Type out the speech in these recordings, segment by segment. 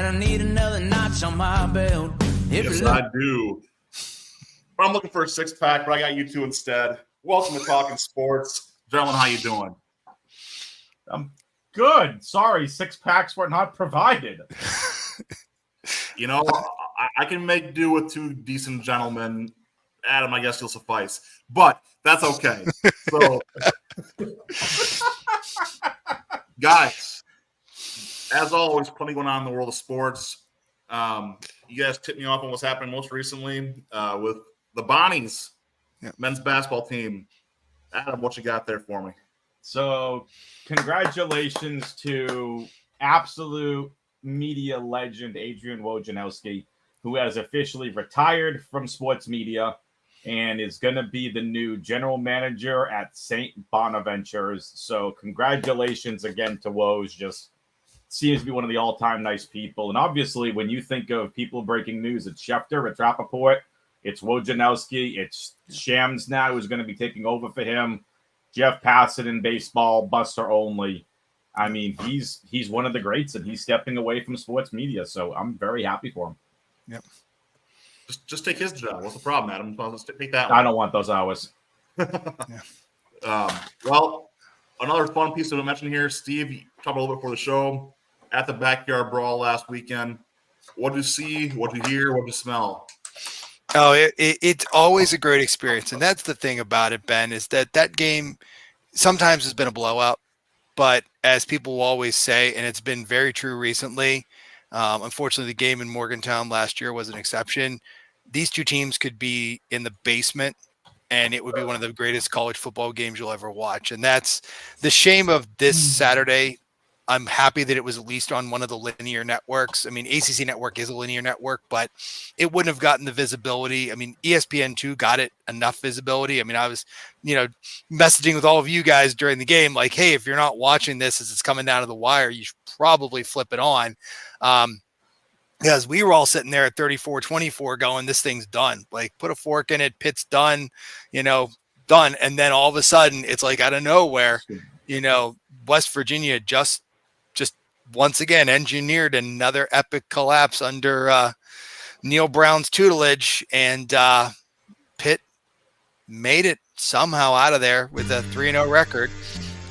and I need another notch on my belt. Yes, I do. But I'm looking for a six-pack, but I got you two instead. Welcome to Talking Sports. Gentlemen, how you doing? I'm good. Sorry, six packs were not provided. You know, I can make do with two decent gentlemen. Adam, I guess you'll suffice. But that's okay. So, guys, as always, plenty going on in the world of sports. You guys tipped me off on what's happening most recently with the Bonnies men's basketball team. Adam, what you got there for me? So, congratulations to absolute media legend Adrian Wojnarowski, who has officially retired from sports media and is going to be the new general manager at St. Bonaventures. So, congratulations again to Woj. Just seems to be one of the all-time nice people. And obviously, when you think of people breaking news, it's Schefter, it's Rappaport, it's Wojnarowski, it's Shams now who's going to be taking over for him. Jeff Passett in baseball, Buster Olney. I mean, he's one of the greats, and he's stepping away from sports media. So I'm very happy for him. Yep. Just take his job. What's the problem, Adam? Let's take that one. I don't want those hours. Well, another fun piece to mention here, Steve. You talked a little bit before the show at the Backyard Brawl last weekend. What did you see? What did you hear? What did you smell? Oh, it's always a great experience. And that's the thing about it, Ben, is that game sometimes has been a blowout. But as people will always say, and it's been very true recently, unfortunately, the game in Morgantown last year was an exception. These two teams could be in the basement, and it would be one of the greatest college football games you'll ever watch. And that's the shame of this Saturday. I'm happy that it was at least on one of the linear networks. I mean, ACC Network is a linear network, but it wouldn't have gotten the visibility. I mean, ESPN2 got it enough visibility. I mean, I was, messaging with all of you guys during the game, like, hey, if you're not watching this as it's coming down to the wire, you should probably flip it on. Because we were all sitting there at 34-24 going, this thing's done. Like, put a fork in it, Pitt's done, done. And then all of a sudden, it's like out of nowhere, West Virginia just once again engineered another epic collapse under Neil Brown's tutelage, and Pitt made it somehow out of there with a 3-0 record.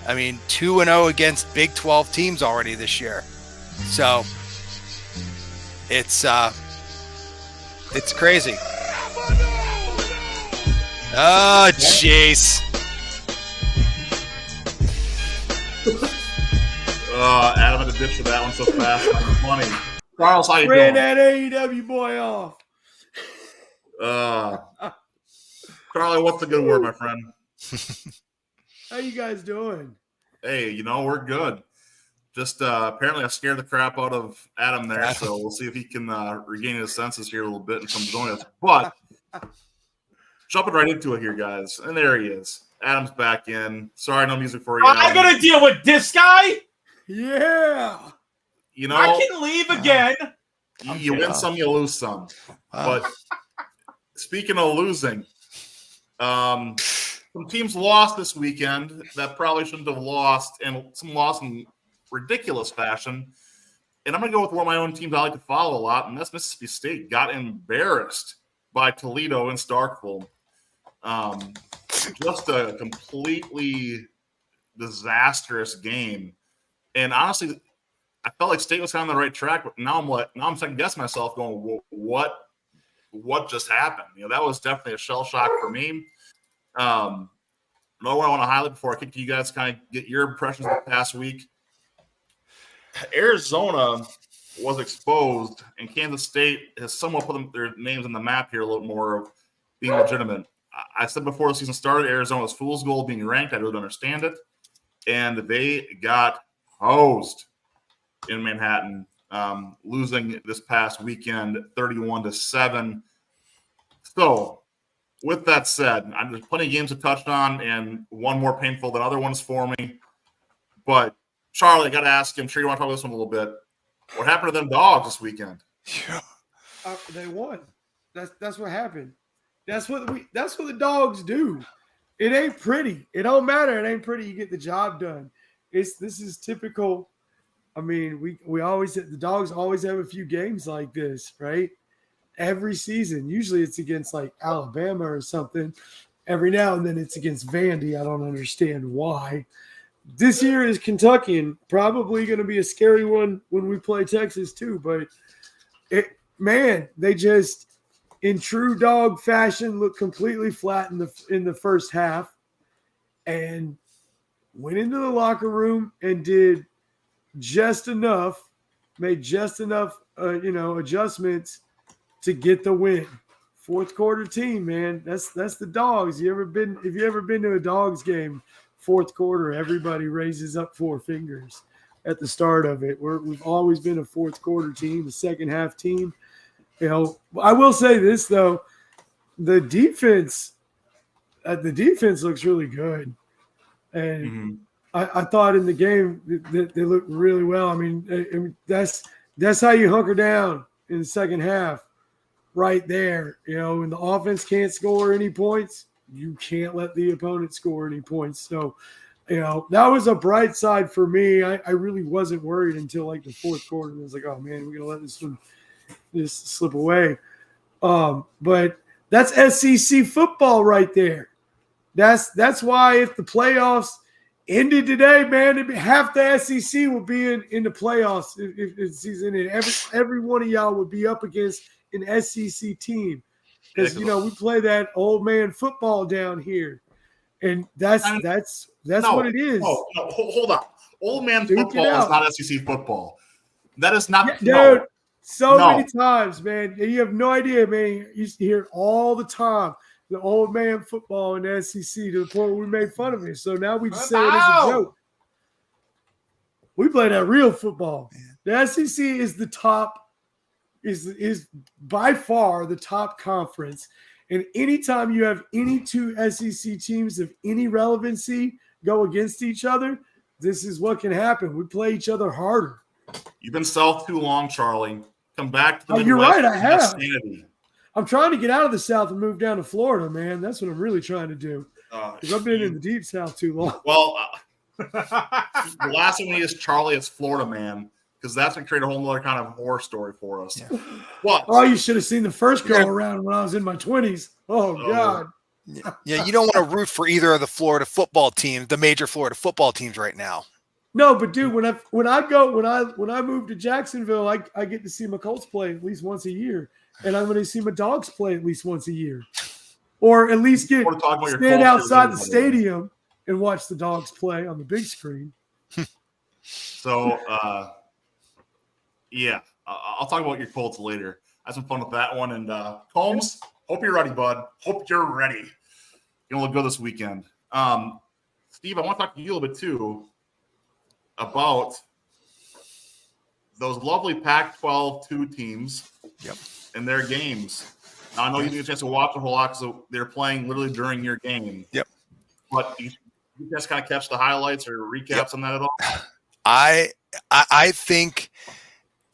I mean, 2-0 against Big 12 teams already this year. So it's crazy. Oh, jeez. Adam had to ditch for that one so fast. Funny. Charles, how you Ran doing? that AEW boy off. Charlie, what's the good word, my friend? How you guys doing? Hey, we're good. Just apparently I scared the crap out of Adam there, so we'll see if he can regain his senses here a little bit and come join us. But jumping right into it here, guys. And there he is. Adam's back in. Sorry, no music for you. I'm going to deal with this guy? Yeah. I can leave again. You win some, you lose some. But speaking of losing, some teams lost this weekend that probably shouldn't have lost, and some lost in ridiculous fashion. And I'm going to go with one of my own teams I like to follow a lot, and that's Mississippi State. Got embarrassed by Toledo in Starkville. Just a completely disastrous game. And honestly, I felt like State was kind of on the right track, but now I'm second guessing myself, going, what just happened? That was definitely a shell shock for me. Another one I want to highlight before I kick to you guys, kind of get your impressions of the past week. Arizona was exposed, and Kansas State has somewhat put their names on the map here a little more of being legitimate. I said before the season started, Arizona's fool's gold being ranked. I don't understand it. And they got hosed in Manhattan, losing this past weekend 31-7. So, with that said, there's plenty of games to touch on, and one more painful than other ones for me. But, Charlie, I got to ask you, I'm sure you want to talk about this one a little bit. What happened to them dogs this weekend? Yeah. They won. That's what happened. That's what the dogs do. It ain't pretty. It don't matter. It ain't pretty. You get the job done. This is typical I mean, we always the Dogs always have a few games like this, right? Every season. Usually it's against like Alabama or something. Every now and then it's against Vandy. I don't understand why. This year is Kentucky, and probably going to be a scary one when we play Texas too. But they just, in true Dog fashion, look completely flat in the first half, and went into the locker room and did just enough, made just enough, adjustments to get the win. Fourth quarter team, man. That's the Dogs. If you ever been to a Dogs game, fourth quarter, everybody raises up 4 fingers at the start of it. We've always been a fourth quarter team, a second half team. I will say this though, the defense looks really good, and I thought in the game that they looked really well. I mean, that's how you hunker down in the second half, right there. When the offense can't score any points, you can't let the opponent score any points. So, that was a bright side for me. I really wasn't worried until like the fourth quarter. I was like, oh man, we're gonna let this one just slip away. But that's SEC football right there. That's why if the playoffs ended today, man, half the SEC would be in the playoffs if the season ended. Every one of y'all would be up against an SEC team. Because we play that old man football down here, and that's what it is. No, hold on. Old man football is not SEC football. That is not. Dude, many times, man. You have no idea, man. You used to hear it all the time. The old man football in the SEC to the point where we made fun of it. So now we just say it as a joke. We play that real football. The SEC is the top. Is by far the top conference, and anytime you have any 2 SEC teams of any relevancy go against each other, this is what can happen. We play each other harder. You've been South too long, Charlie. Come back to the Midwest. You're right, I have. Sanity. I'm trying to get out of the South and move down to Florida, man. That's what I'm really trying to do. Because I've been in the deep South too long. Well, the last thing we need is Charlie as Florida man. Because that's going to create a whole other kind of horror story for us. Yeah. What? Oh, you should have seen the first go around when I was in my 20s. Oh, God. Yeah, you don't want to root for either of the Florida football teams, the major Florida football teams right now. No, but dude, when I move to Jacksonville, I get to see my Colts play at least once a year, and I'm going to see my Dogs play at least once a year, or at least stand outside the stadium and watch the Dogs play on the big screen. So. Yeah, I'll talk about your Colts later. I had some fun with that one. And Combs, hope you're ready, bud. Hope you're ready. You're going to look good this weekend. Steve, I want to talk to you a little bit, too, about those lovely Pac-12 2 teams and their games. Now, I know you didn't get a chance to watch a whole lot because they're playing literally during your game. Yep. But you guys kind of catch the highlights or recaps on that at all? I think –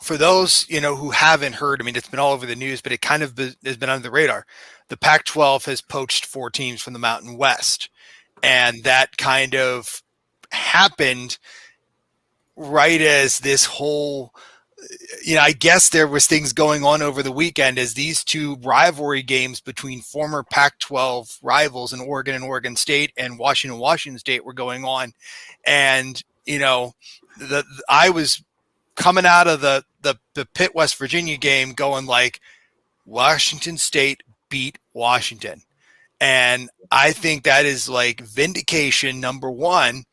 for those, who haven't heard, I mean, it's been all over the news, but it kind of has been under the radar. The Pac-12 has poached 4 teams from the Mountain West. And that kind of happened right as this whole, I guess there was things going on over the weekend as these 2 rivalry games between former Pac-12 rivals in Oregon and Oregon State and Washington State were going on. And, I was coming out of the Pitt, West Virginia game going like Washington State beat Washington. And I think that is like vindication, number 1.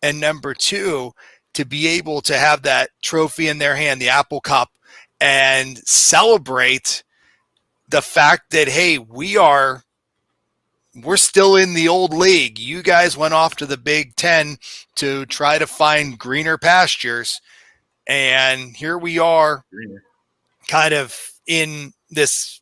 And number 2, to be able to have that trophy in their hand, the Apple Cup, and celebrate the fact that, hey, we're still in the old league. You guys went off to the Big Ten to try to find greener pastures. And here we are kind of in this,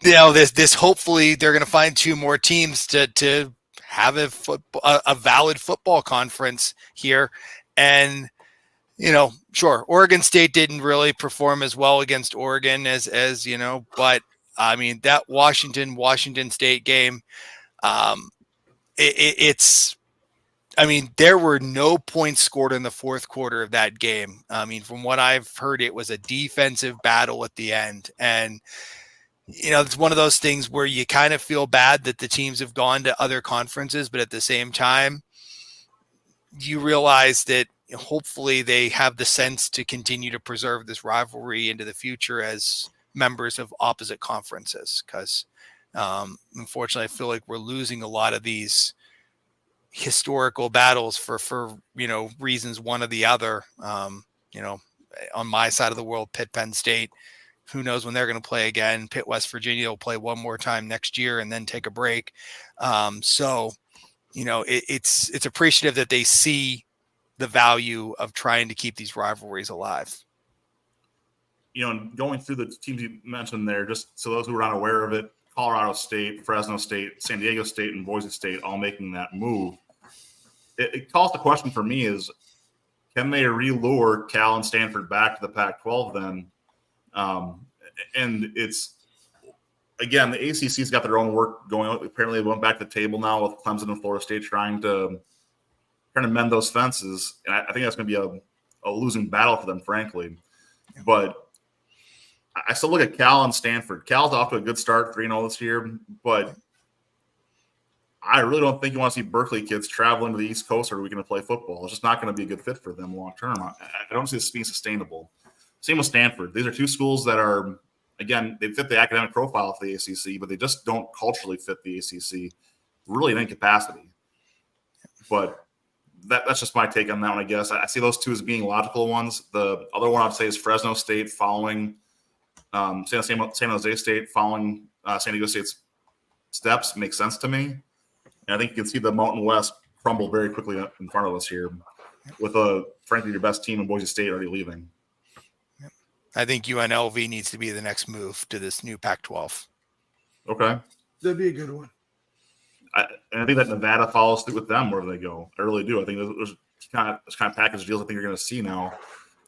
this hopefully they're going to find 2 more teams to have a valid football conference here. And, sure, Oregon State didn't really perform as well against Oregon as but I mean, that Washington State game, it's I mean, there were no points scored in the fourth quarter of that game. I mean, from what I've heard, it was a defensive battle at the end. And, it's one of those things where you kind of feel bad that the teams have gone to other conferences, but at the same time, you realize that hopefully they have the sense to continue to preserve this rivalry into the future as members of opposite conferences. Because unfortunately, I feel like we're losing a lot of these historical battles for reasons one or the other. On my side of the world, Pitt, Penn State, who knows when they're going to play again. Pitt, West Virginia will play one more time next year and then take a break. So it's appreciative that they see the value of trying to keep these rivalries alive. Going through the teams you mentioned there, just so those who are not aware of it, Colorado State, Fresno State, San Diego State, and Boise State all making that move. It calls the question for me is, can they re-lure Cal and Stanford back to the Pac-12 then? And it's, again, the ACC's got their own work going on. Apparently, they went back to the table now with Clemson and Florida State trying to mend those fences. And I think that's going to be a losing battle for them, frankly. But I still look at Cal and Stanford. Cal's off to a good start, 3-0 this year, but I really don't think you want to see Berkeley kids traveling to the East Coast every weekend to play football. It's just not going to be a good fit for them long term. I don't see this being sustainable. Same with Stanford. These are two schools that are, again, they fit the academic profile of the ACC, but they just don't culturally fit the ACC really in any capacity. But that's just my take on that one, I guess. I see those two as being logical ones. The other one I'd say is Fresno State following San Jose State following San Diego State's steps makes sense to me. And I think you can see the Mountain West crumble very quickly in front of us here with, frankly, your best team in Boise State already leaving. I think UNLV needs to be the next move to this new Pac-12. Okay. That'd be a good one. I think that Nevada follows through with them wherever they go. I really do. I think those kind of package deals I think you're going to see now.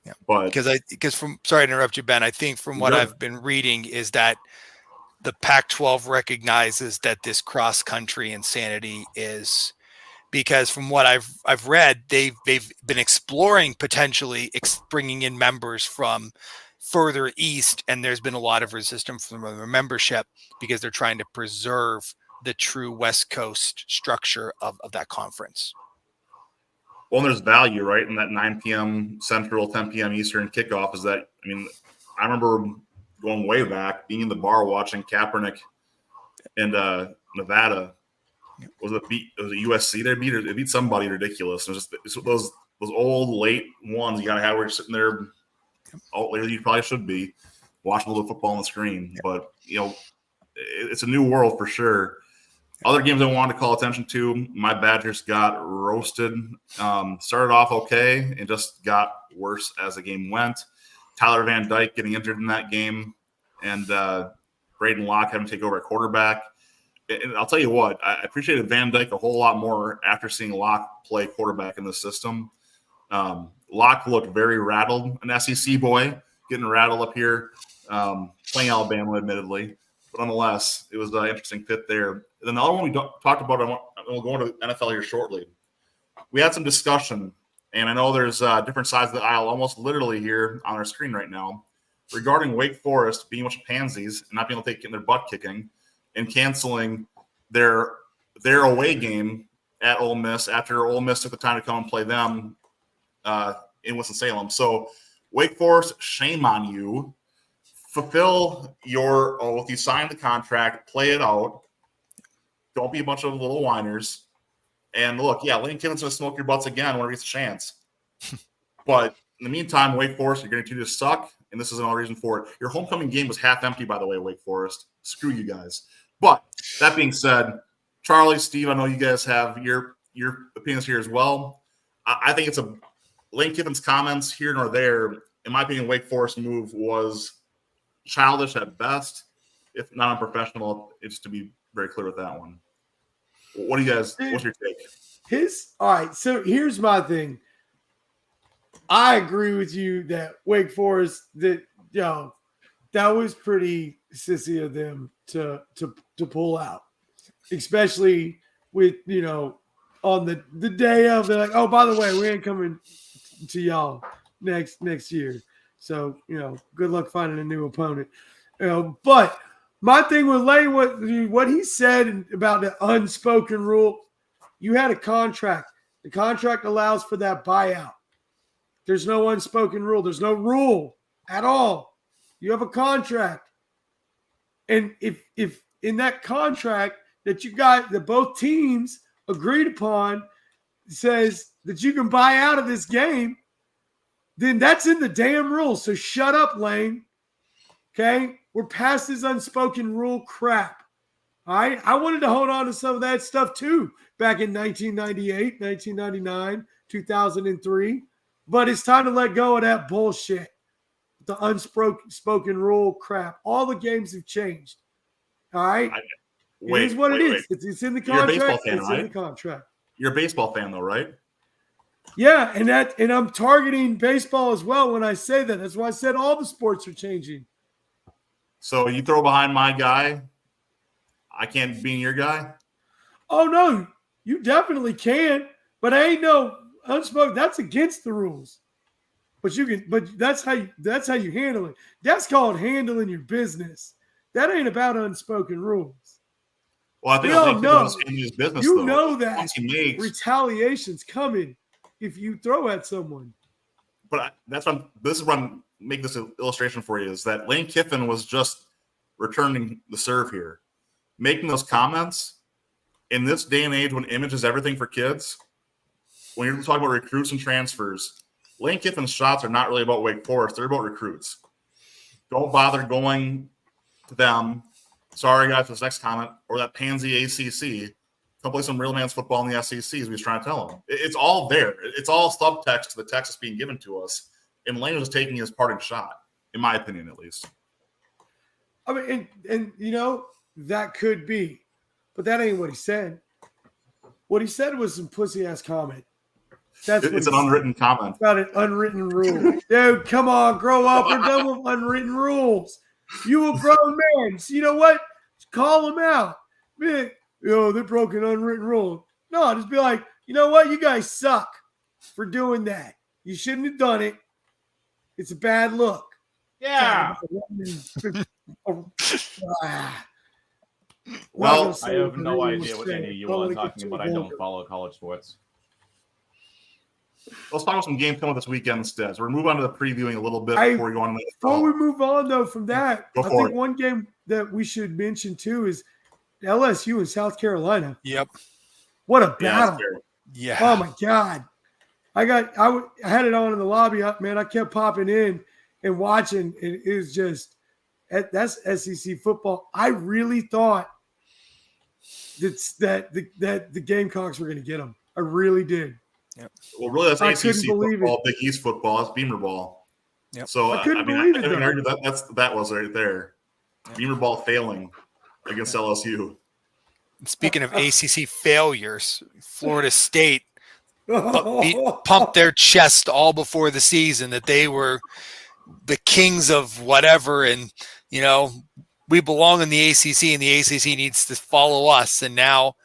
Yeah. But sorry to interrupt you, Ben. I think from what I've been reading is that the Pac-12 recognizes that this cross-country insanity is, because from what I've read, they've been exploring potentially bringing in members from further east, and there's been a lot of resistance from the membership because they're trying to preserve the true West Coast structure of that conference. Well, there's value, right, in that 9 p.m. Central, 10 p.m. Eastern kickoff. I remember going way back, being in the bar watching Kaepernick and Nevada. Was it USC they beat? It beat somebody ridiculous. It was just those old late ones you got to have where you're sitting there. Later you probably should be watching a little football on the screen. But, it's a new world for sure. Other games I wanted to call attention to, my Badgers got roasted. Started off okay and just got worse as the game went. Tyler Van Dyke getting injured in that game, and Braden Locke having to take over at quarterback. And I'll tell you what, I appreciated Van Dyke a whole lot more after seeing Locke play quarterback in the system. Locke looked very rattled, an SEC boy, getting rattled up here, playing Alabama, admittedly. But nonetheless, it was an interesting fit there. And then the other one we talked about, we'll go into NFL here shortly. We had some discussion, and I know there's different sides of the aisle almost literally here on our screen right now regarding Wake Forest being a bunch of pansies and not being able to take their butt kicking and canceling their away game at Ole Miss after Ole Miss took the time to come and play them in Winston-Salem. So, Wake Forest, shame on you. Fulfill your oath. You signed the contract. Play it out. Don't be a bunch of little whiners. And look, Lane Kiffin's going to smoke your butts again when he gets a chance. But in the meantime, Wake Forest, you're going to continue to suck, and this is another reason for it. Your homecoming game was half empty, by the way, Wake Forest. Screw you guys. But that being said, Charlie, Steve, I know you guys have your opinions here as well. I think it's Lane Kiffin's comments here nor there. In my opinion, Wake Forest move was childish at best, if not unprofessional. It's to be very clear with that one. What do you guys? What's your take? All right. So here's my thing. I agree with you that Wake Forest that was pretty sissy of them to pull out, especially with on the day of. They're like, oh, by the way, we ain't coming to y'all next year. So, good luck finding a new opponent. But my thing with Lane, what he said about the unspoken rule, you had a contract. The contract allows for that buyout. There's no unspoken rule. There's no rule at all. You have a contract. And if in that contract that you got, that both teams agreed upon, says that you can buy out of this game, then that's in the damn rules. So shut up, Lane. Okay? We're past this unspoken rule crap. All right? I wanted to hold on to some of that stuff too back in 1998, 1999, 2003. But it's time to let go of that bullshit. The unspoken rule crap. All the games have changed. All right? It is what it is. It's in the contract. You're a baseball fan, it's right? in the contract. You're a baseball fan, though, right? Yeah, and I'm targeting baseball as well when I say that. That's why I said all the sports are changing. So you throw behind my guy, I can't be your guy? Oh, no, you definitely can. But I ain't no unspoken. That's against the rules. But you can. But that's how you handle it. That's called handling your business. That ain't about unspoken rules. Well, I think We all know. his business. You though. know that Once he makes, retaliation's coming if you throw at someone. but this is what I'm making this illustration for you is that Lane Kiffin was just returning the serve here, making those comments in this day and age when image is everything for kids. When you're talking about recruits and transfers, Lane Kiffin's shots are not really about Wake Forest; they're about recruits. Don't bother going to them. Sorry, guys, for this next comment or that pansy ACC. Come play some real man's football in the SEC, as we was trying to tell them. It's all there. It's all subtext to the text that's being given to us. And Lane was taking his parting shot, in my opinion, at least. I mean, and that could be, but that ain't what he said. What he said was some pussy ass comment. It's an unwritten comment. About an unwritten rule. Dude, come on, grow up. We're done with unwritten rules. You a grown man. So you know what? Call them out. Man, they broke an unwritten rule. No, just be like, you know what? You guys suck for doing that. You shouldn't have done it. It's a bad look. Yeah. Well, I have no idea what any of you are talking about. I don't follow college sports. Let's talk about some games coming this weekend instead. So we're moving on to the previewing a little bit before we go on to the Before we move on, though, from that, I think it. one game that we should mention, too, is LSU in South Carolina. Yep. What a battle. Yeah. Oh, my God. I had it on in the lobby. Man, I kept popping in and watching. And it was just – that's SEC football. I really thought that the Gamecocks were going to get them. I really did. Yep. Well, really, that's I ACC football, it. Big East football. That's Beamer ball. Yep. So I couldn't believe it. I argue that was right there. Yep. Beamer ball failing against LSU. Speaking of ACC failures, Florida State pumped their chest all before the season that they were the kings of whatever, and we belong in the ACC, and the ACC needs to follow us. And now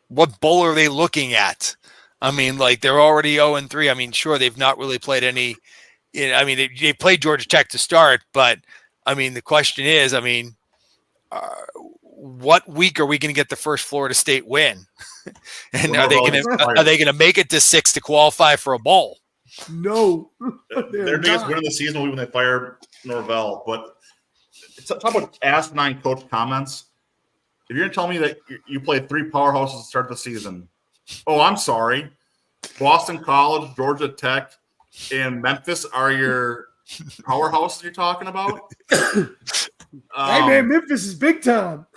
what bowl are they looking at? I mean, like they're already 0-3. I mean, sure, they've not really played any. They played Georgia Tech to start, but I mean, the question is, what week are we going to get the first Florida State win? And are they going to make it to 6 to qualify for a bowl? No, their biggest win of the season will be when they fire Norvell. But talk about asinine coach comments. If you're going to tell me that you played 3 powerhouses to start the season, I'm sorry. Boston College, Georgia Tech, and Memphis are your powerhouses you're talking about? Hey, man, Memphis is big time.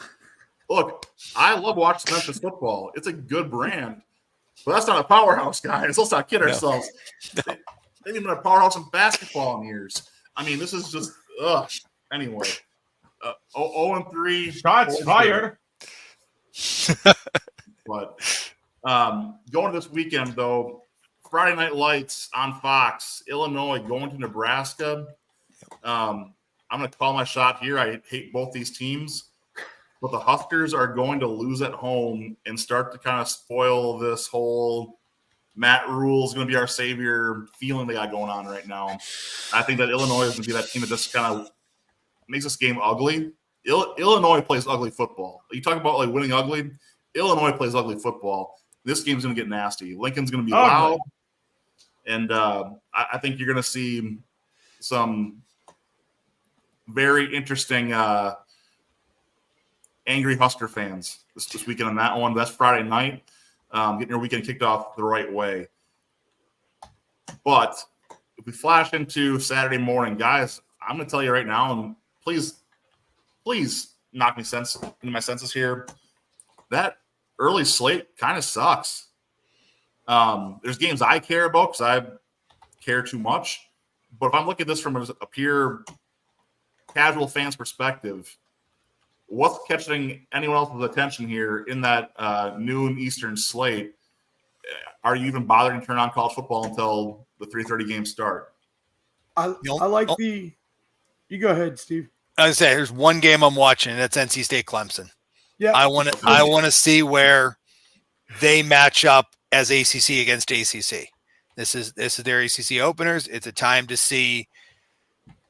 Look, I love watching Memphis football. It's a good brand. But that's not a powerhouse, guys. Let's not kid ourselves. They haven't been a powerhouse in basketball in years. I mean, this is just – anyway. 0-3. Shots fired. But going to this weekend, though, Friday Night Lights on Fox, Illinois going to Nebraska. I'm going to call my shot here. I hate both these teams. but the Huskers are going to lose at home and start to kind of spoil this whole Matt Rule is going to be our savior feeling they got going on right now. I think that Illinois is going to be that team that just kind of makes this game ugly. Illinois plays ugly football. You talk about like winning ugly. Illinois plays ugly football. This game's going to get nasty. Lincoln's going to be loud. And I think you're going to see some very interesting angry Husker fans this weekend on that one. That's Friday night. Getting your weekend kicked off the right way. But if we flash into Saturday morning, guys, I'm going to tell you right now, and please knock me into my senses here. That early slate kind of sucks. There's games I care about because I care too much. But if I'm looking at this from a pure casual fan's perspective, what's catching anyone else's attention here in that noon Eastern slate? Are you even bothering to turn on college football until the 3:30 games start? I like the – you go ahead, Steve. I was say there's one game I'm watching, and that's NC State Clemson. Yeah, I want to see where they match up as ACC against ACC. This is their ACC openers. It's a time to see,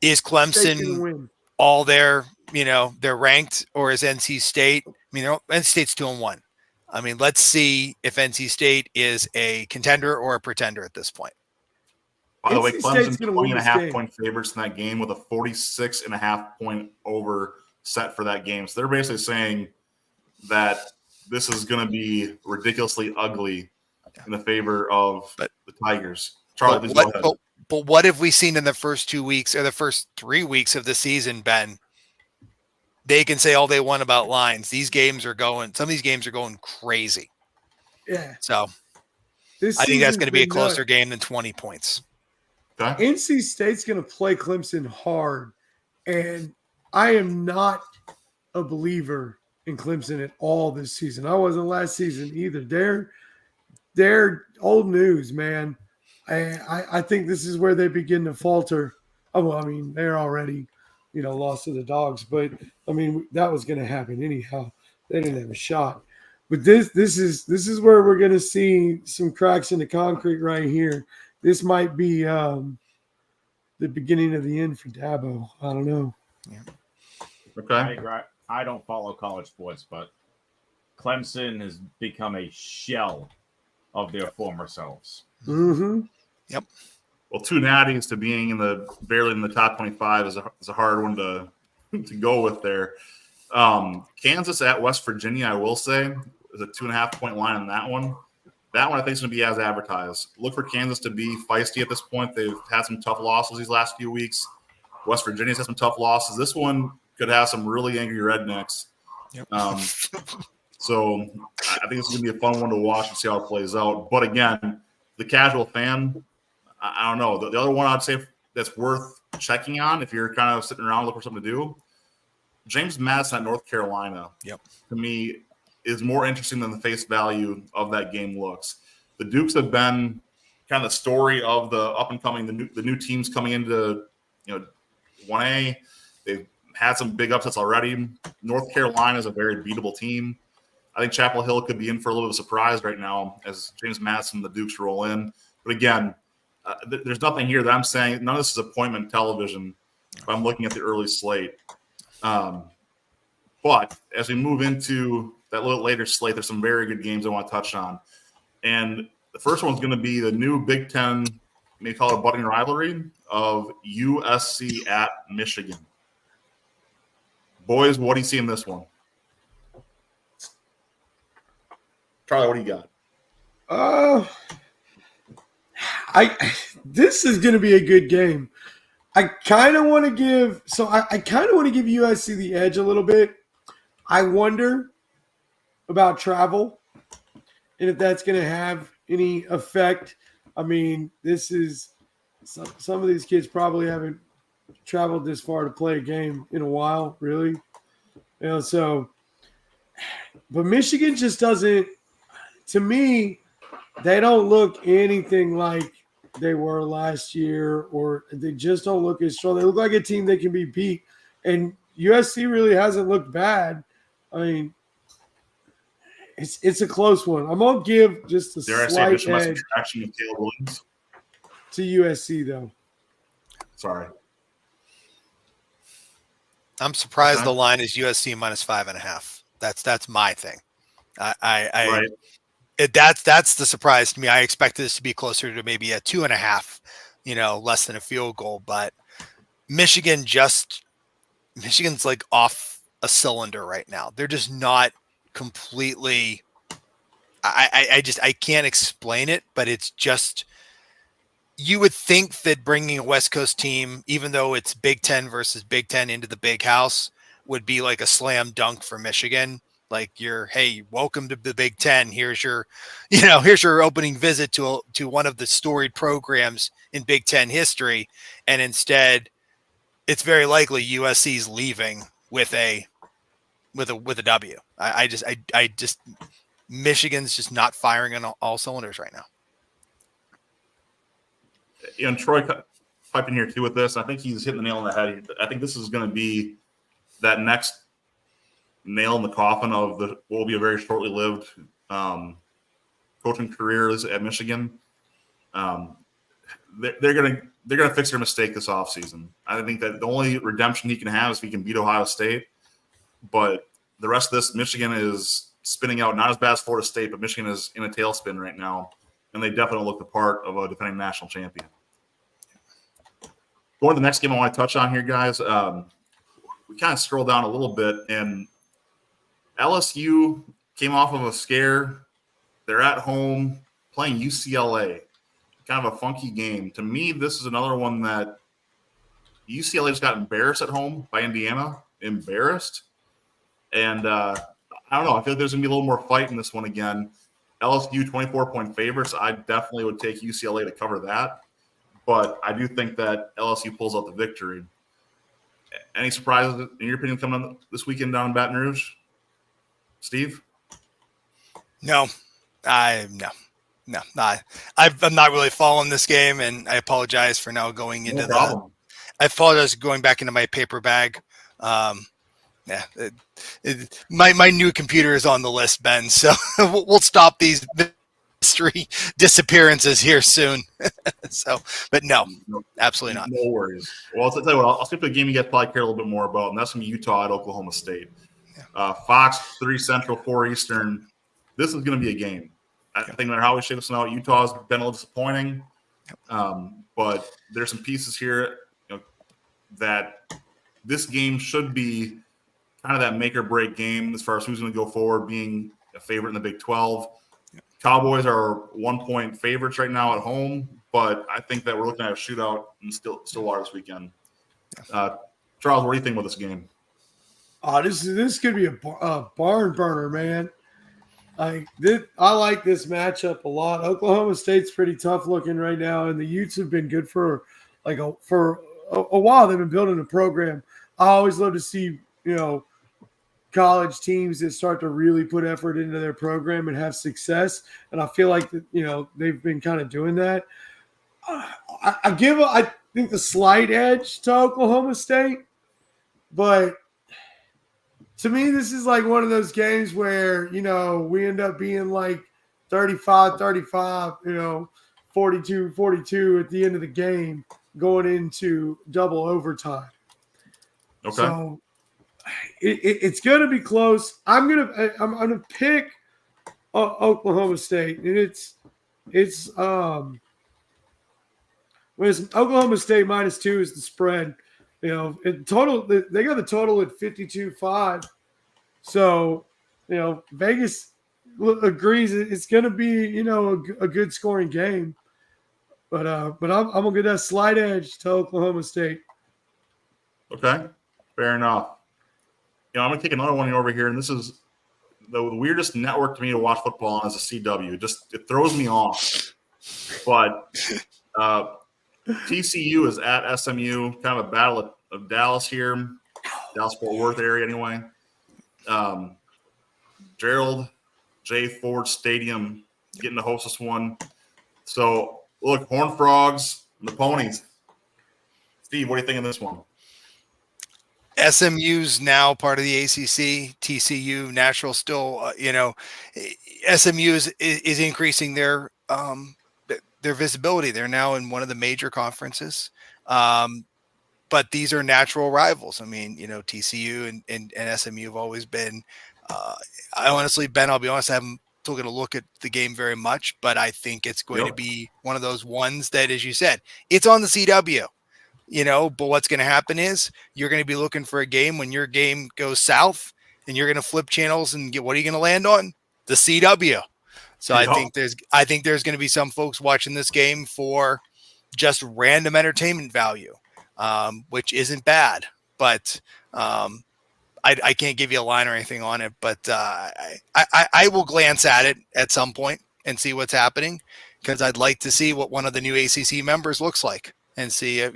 is Clemson all there? They're ranked, or is NC State? NC State's 2-1. Let's see if NC State is a contender or a pretender at this point. By the way, Clemson's 20.5-point favorites in that game with a 46.5-point over set for that game. So they're basically saying that this is going to be ridiculously ugly in the favor of the Tigers. Charlie, please go ahead. But what have we seen in the first 2 weeks or the first 3 weeks of the season, Ben? They can say all they want about lines. Some of these games are going crazy. Yeah. So I think that's going to be a closer game than 20 points. Okay. NC State's going to play Clemson hard, and I am not a believer in Clemson at all this season. I wasn't last season either. They're old news, man. I think this is where they begin to falter. They're already, lost to the Dogs, but that was going to happen anyhow. They didn't have a shot. But this is where we're going to see some cracks in the concrete right here. This might be the beginning of the end for Dabo. I don't know. Yeah. Okay. I don't follow college sports, but Clemson has become a shell of their former selves. Mm-hmm. Yep. Well, 2 natties to being barely in the top 25 is a hard one to go with there. Kansas at West Virginia, I will say, is a 2.5-point line on that one. That one I think is going to be as advertised. Look for Kansas to be feisty at this point. They've had some tough losses these last few weeks. West Virginia's had some tough losses. This one could have some really angry rednecks. Yep. So I think it's going to be a fun one to watch and see how it plays out. But again, the casual fan, I don't know. The other one I'd say that's worth checking on if you're kind of sitting around looking for something to do, James Madison at North Carolina, Yep. to me, is more interesting than the face value of that game looks. The Dukes have been kind of the story of the up-and-coming, the new teams coming into 1A. They've had some big upsets already. North Carolina is a very beatable team. I think Chapel Hill could be in for a little bit of a surprise right now as James Madison and the Dukes roll in. But again, there's nothing here that I'm saying. None of this is appointment television if I'm looking at the early slate. But as we move into that little later slate, there's some very good games I want to touch on. And the first one's going to be the new Big Ten, maybe call it a budding rivalry, of USC at Michigan. Boys, what do you see in this one? Charlie, what do you got? This is going to be a good game. I kind of want to give USC the edge a little bit. I wonder about travel and if that's going to have any effect. This is some of these kids probably haven't traveled this far to play a game in a while, really. But Michigan just doesn't, to me, they don't look anything like they were last year, or they just don't look as strong. They look like a team that can be beat. And USC really hasn't looked bad. I mean, it's a close one. I'm gonna give just a Dare I say slight addition by edge subtraction of Caleb Williams? to USC though. Sorry. I'm surprised Okay. the line is USC minus 5.5. That's my thing. Right. That's the surprise to me. I expected this to be closer to maybe a 2.5, less than a field goal. But Michigan's like off a cylinder right now. They're just not completely. I can't explain it, but it's just. You would think that bringing a West Coast team, even though it's Big Ten versus Big Ten, into the big house would be like a slam dunk for Michigan. Like hey, welcome to the Big Ten. Here's your opening visit to one of the storied programs in Big Ten history. And instead, it's very likely USC's leaving with a W. I just Michigan's just not firing on all cylinders right now. And Troy piping here too with this. I think he's hitting the nail on the head. I think this is going to be that next nail in the coffin of what will be a very shortly lived coaching careers at Michigan. They're gonna fix their mistake this offseason. I think that the only redemption he can have is if he can beat Ohio State. But the rest of this, Michigan is spinning out not as bad as Florida State, but Michigan is in a tailspin right now, and they definitely look the part of a defending national champion. Going to the next game I want to touch on here, guys. We kind of scroll down a little bit, and LSU came off of a scare. They're at home playing UCLA. Kind of a funky game. To me, this is another one that UCLA just got embarrassed at home by Indiana. Embarrassed. And I don't know. I feel like there's going to be a little more fight in this one again. LSU 24-point favorites. I definitely would take UCLA to cover that. But I do think that LSU pulls out the victory. Any surprises, in your opinion, coming on this weekend down in Baton Rouge? Steve? No. I'm not really following this game, and I apologize for now going into I apologize going back into my paper bag. My new computer is on the list, Ben. So we'll stop these mystery disappearances here soon. But no, absolutely not. No worries. Well, I'll tell you what. I'll skip the game you guys probably care a little bit more about, and that's from Utah at Oklahoma State. Fox 3 Central, 4 Eastern. This is going to be a game. I think no matter how we shape this out, Utah's been a little disappointing. But there's some pieces here that this game should be kind of that make or break game as far as who's going to go forward, being a favorite in the Big 12. Cowboys are 1-point favorites right now at home, but I think that we're looking at a shootout in Stillwater this weekend. Charles, what do you think about this game? This could be a barn burner, man. I like this matchup a lot. Oklahoma State's pretty tough looking right now, and the Utes have been good for a while. They've been building a program. I always love to see college teams that start to really put effort into their program and have success, and I feel like they've been kind of doing that. I think the slight edge to Oklahoma State, but to me, this is like one of those games where, we end up being like 35-35, 42-42 at the end of the game going into double overtime. Okay. So it's going to be close. I'm going to pick Oklahoma State, and it's Oklahoma State -2 is the spread. In total, they got the total at 52-5. So, Vegas agrees it's going to be, a good scoring game. But I'm gonna get that slight edge to Oklahoma State. Okay, fair enough. I'm gonna take another one over here, and this is the weirdest network to me to watch football on is the CW. It throws me off. But TCU is at SMU, kind of a battle of Dallas here, Dallas-Fort Worth area anyway. Gerald J. Ford Stadium getting to host this one. So, look, Horned Frogs, the Ponies. Steve, what do you think of this one? SMU's now part of the ACC. TCU, Nashville, still, SMU is increasing their visibility. They're now in one of the major conferences. But these are natural rivals. I mean, TCU and SMU have always been. I honestly, Ben, I'll be honest, I haven't taken a look at the game very much, but I think it's going to be one of those ones that, as you said, it's on the CW. But what's going to happen is you're going to be looking for a game when your game goes south, and you're going to flip channels and what are you going to land on? The CW. So I think there's going to be some folks watching this game for just random entertainment value. Which isn't bad, but I can't give you a line or anything on it. But I will glance at it at some point and see what's happening, because I'd like to see what one of the new ACC members looks like and see if,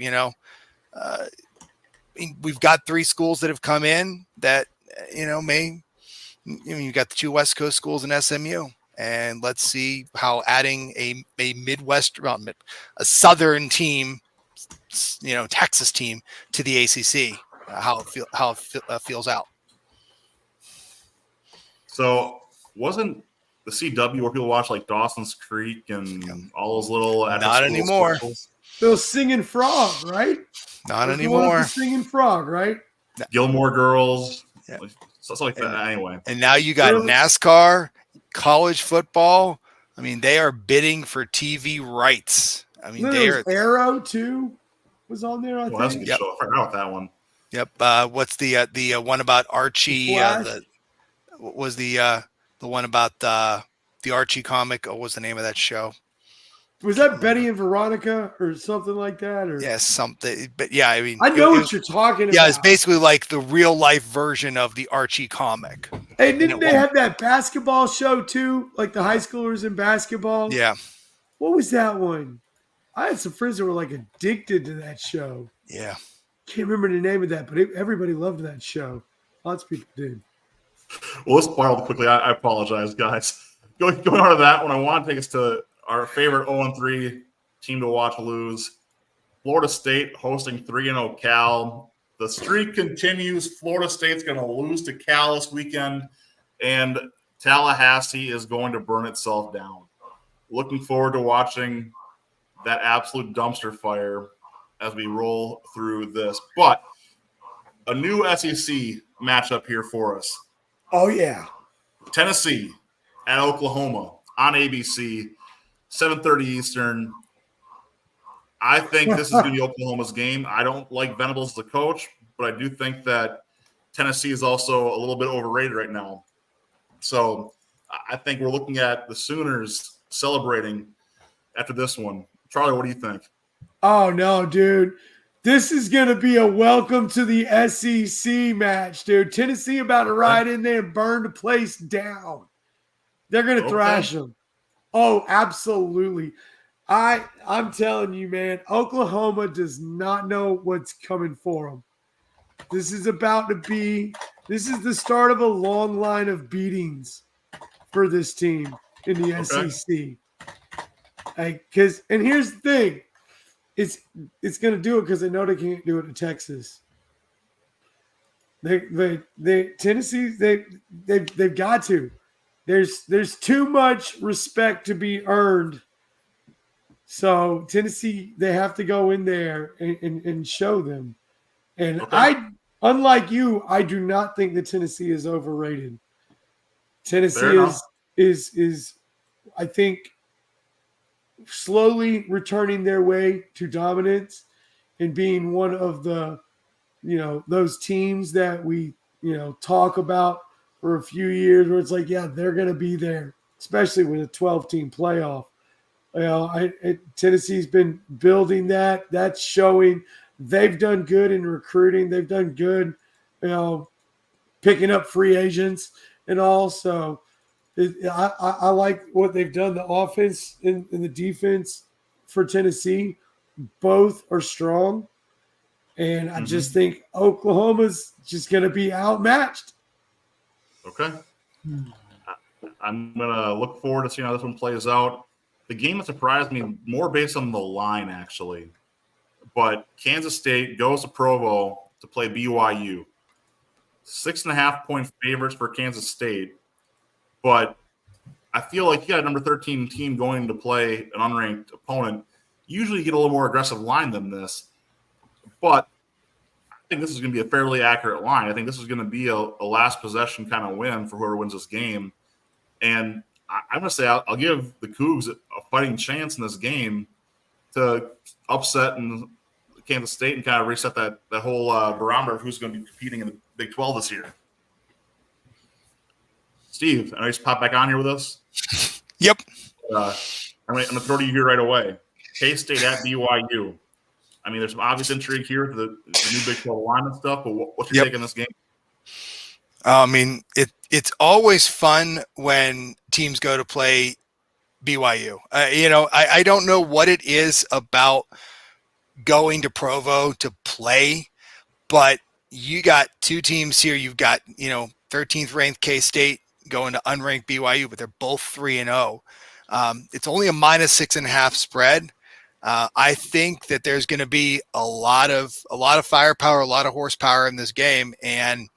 we've got 3 schools that have come in that, you've got the 2 West Coast schools and SMU. And let's see how adding a Midwest, a Southern team, Texas team to the ACC, how it feels out. So wasn't the CW where people watch like Dawson's Creek and all those little not anymore specials? Those Singing Frog, right? Not anymore. Singing Frog, right? Gilmore Girls, yeah. Stuff like that. Anyway, and now you got NASCAR, college football. I mean, they are bidding for TV rights. I mean, Arrow too was on there. I think. That's a good show. I forgot about that one. Yep. What's the one about Archie? What was the one about the Archie comic? What was the name of that show? Was that Betty and Veronica or something like that? Or yes, something. But yeah, I mean, I know what you're talking about. Yeah, it's basically like the real life version of the Archie comic. Hey, didn't they have that basketball show too? Like the high schoolers in basketball? Yeah. What was that one? I had some friends that were like addicted to that show. Yeah. Can't remember the name of that, but everybody loved that show. Lots of people did. Well, let's spiraled quickly. I apologize, guys. Going on to that one, I want to take us to our favorite 0-3 team to watch lose. Florida State hosting 3-0 Cal. The streak continues. Florida State's going to lose to Cal this weekend, and Tallahassee is going to burn itself down. Looking forward to watching that absolute dumpster fire as we roll through this. But a new SEC matchup here for us. Oh, yeah. Tennessee at Oklahoma on ABC, 7:30 Eastern. I think this is going to be Oklahoma's game. I don't like Venables as the coach, but I do think that Tennessee is also a little bit overrated right now. So I think we're looking at the Sooners celebrating after this one. Charlie, what do you think? Oh, no, dude. This is going to be a welcome to the SEC match, dude. Tennessee about to ride in there and burn the place down. They're going to thrash them. Oh, absolutely. I'm telling you, man, Oklahoma does not know what's coming for them. This is the start of a long line of beatings for this team in the SEC. And here's the thing. It's going to do it because they know they can't do it in Texas. Tennessee, they've got to. There's too much respect to be earned. So Tennessee, they have to go in there and show them. And unlike you, I do not think that Tennessee is overrated. Tennessee is I think, slowly returning their way to dominance and being one of the, those teams that we, talk about for a few years where it's like, yeah, they're going to be there, especially with a 12-team playoff. Tennessee's been building that. That's showing. They've done good in recruiting. They've done good, picking up free agents and all. So I like what they've done. The offense and the defense for Tennessee, both are strong. And I just think Oklahoma's just going to be outmatched. Okay. I'm going to look forward to seeing how this one plays out. The game that surprised me more based on the line, actually. But Kansas State goes to Provo to play BYU. 6.5 point favorites for Kansas State, but I feel like you got a number 13 team going to play an unranked opponent. Usually you get a little more aggressive line than this, but I think this is going to be a fairly accurate line. I think this is going to be a last possession kind of win for whoever wins this game. And I'm going to say I'll give the Cougs a fighting chance in this game to upset Kansas State and kind of reset that whole barometer of who's going to be competing in the Big 12 this year. Steve, I know you just pop back on here with us. Yep. I'm going to throw to you here right away. K-State at BYU. I mean, there's some obvious intrigue here for the new Big 12 alignment stuff, but what's your take on this game? I mean, it's always fun when teams go to play BYU. I don't know what it is about going to Provo to play, but you got two teams here. You've got, 13th ranked K-State going to unranked BYU, but they're both 3-0. It's only a -6.5 spread. I think that there's going to be a lot of firepower, a lot of horsepower in this game, and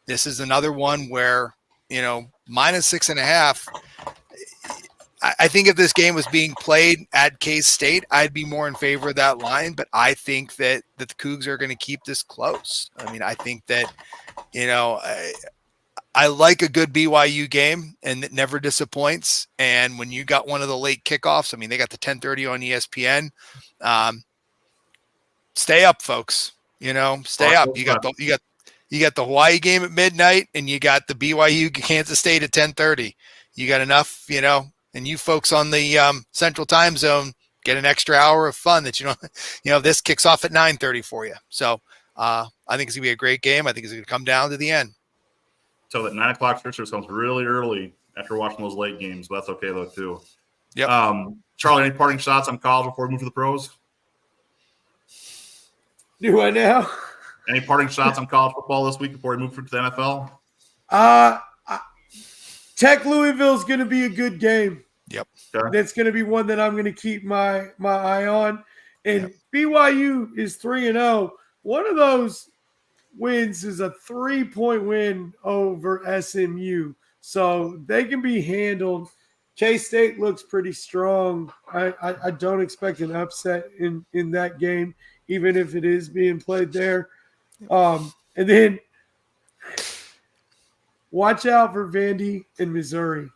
this is another one where -6.5. I think if this game was being played at K-State, I'd be more in favor of that line. But I think that the Cougs are going to keep this close. I mean, I think that I like a good BYU game, and it never disappoints. And when you got one of the late kickoffs, I mean, they got the 10:30 on ESPN. Stay up, folks. Stay up. You got the Hawaii game at midnight, and you got the BYU Kansas State at 10:30. You got enough, and you folks on the Central Time Zone get an extra hour of fun that this kicks off at 9:30 for you. So I think it's gonna be a great game. I think it's gonna come down to the end. So that 9 o'clock start comes really early after watching those late games, but that's okay though too. Yep. Charlie, any parting shots on college before we move to the pros? Do I now? Any parting shots on college football this week before we move to the NFL? Tech Louisville is going to be a good game. Yep. Okay. That's going to be one that I'm going to keep my eye on. And BYU is 3-0. One of those wins is a 3-point win over SMU. So they can be handled. K-State looks pretty strong. I don't expect an upset in that game, even if it is being played there. And then watch out for Vandy in Missouri.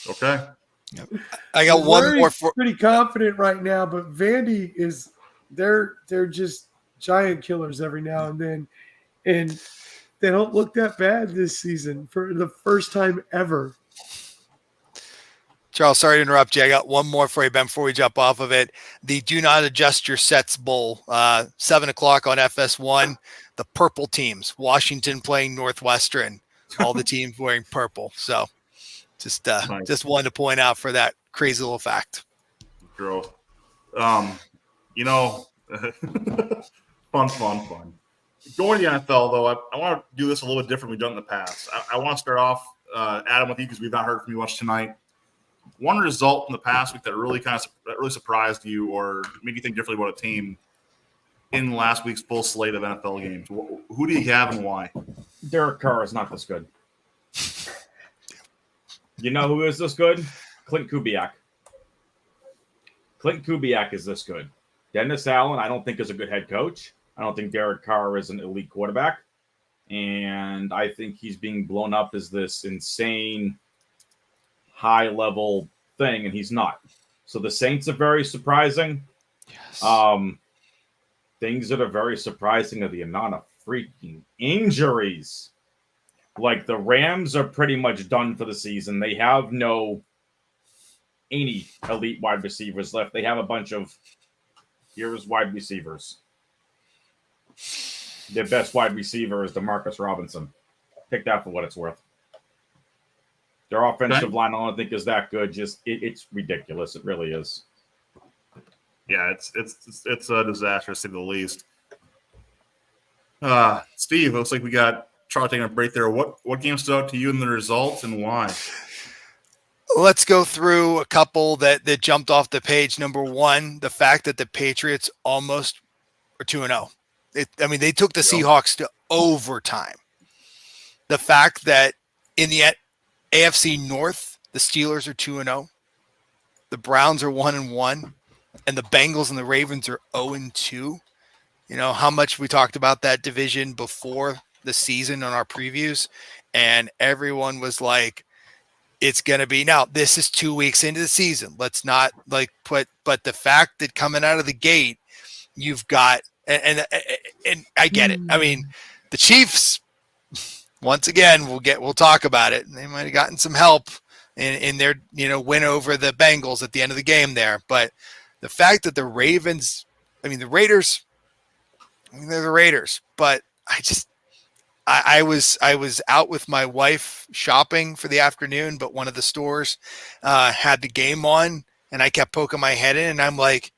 Okay. I got one more for pretty confident right now, but Vandy is they're just giant killers every now and then, and they don't look that bad this season for the first time ever. Charles, sorry to interrupt you. I got one more for you, Ben, before we jump off of it. The Do Not Adjust Your Sets Bowl, 7 o'clock on FS1. The purple teams, Washington playing Northwestern, all the teams wearing purple. So just wanted to point out for that crazy little fact. Gross. Fun. Going to the NFL, though, I want to do this a little bit different than we've done in the past. I want to start off, Adam, with you because we've not heard from you much tonight. One result in the past week that really surprised you or made you think differently about a team in last week's full slate of NFL games. Who do you have and why? Derek Carr is not this good. You know who is this good? Clint Kubiak. Clint Kubiak is this good. Dennis Allen, I don't think is a good head coach. I don't think Derek Carr is an elite quarterback. And I think he's being blown up as this insane high-level thing, and he's not. So the Saints are very surprising. Yes. Things that are very surprising are the amount of freaking injuries. Like the Rams are pretty much done for the season. They have any elite wide receivers left. They have a bunch of wide receivers. Their best wide receiver is DeMarcus Robinson. Take that for what it's worth. Their offensive line, I don't think is that good. Just it's ridiculous. It really is. Yeah, it's a disaster to say the least. Steve, looks like we got Charlie taking a break there. What game stood out to you in the results and why? Let's go through a couple that jumped off the page. Number one, the fact that the Patriots almost are 2-0. They took the Seahawks to overtime. the fact that in the AFC North, the Steelers are 2-0, the Browns are 1-1, and the Bengals and the Ravens are 0-2. You know how much we talked about that division before the season on our previews, and everyone was like, it's going to be, now this is 2 weeks into the season. Let's not but the fact that coming out of the gate, you've got, and I get it. I mean, the Chiefs, once again, we'll talk about it. They might have gotten some help in their, win over the Bengals at the end of the game there. But the fact that the Ravens, the Raiders, they're the Raiders, but I was out with my wife shopping for the afternoon, but one of the stores had the game on, and I kept poking my head in, and I'm like,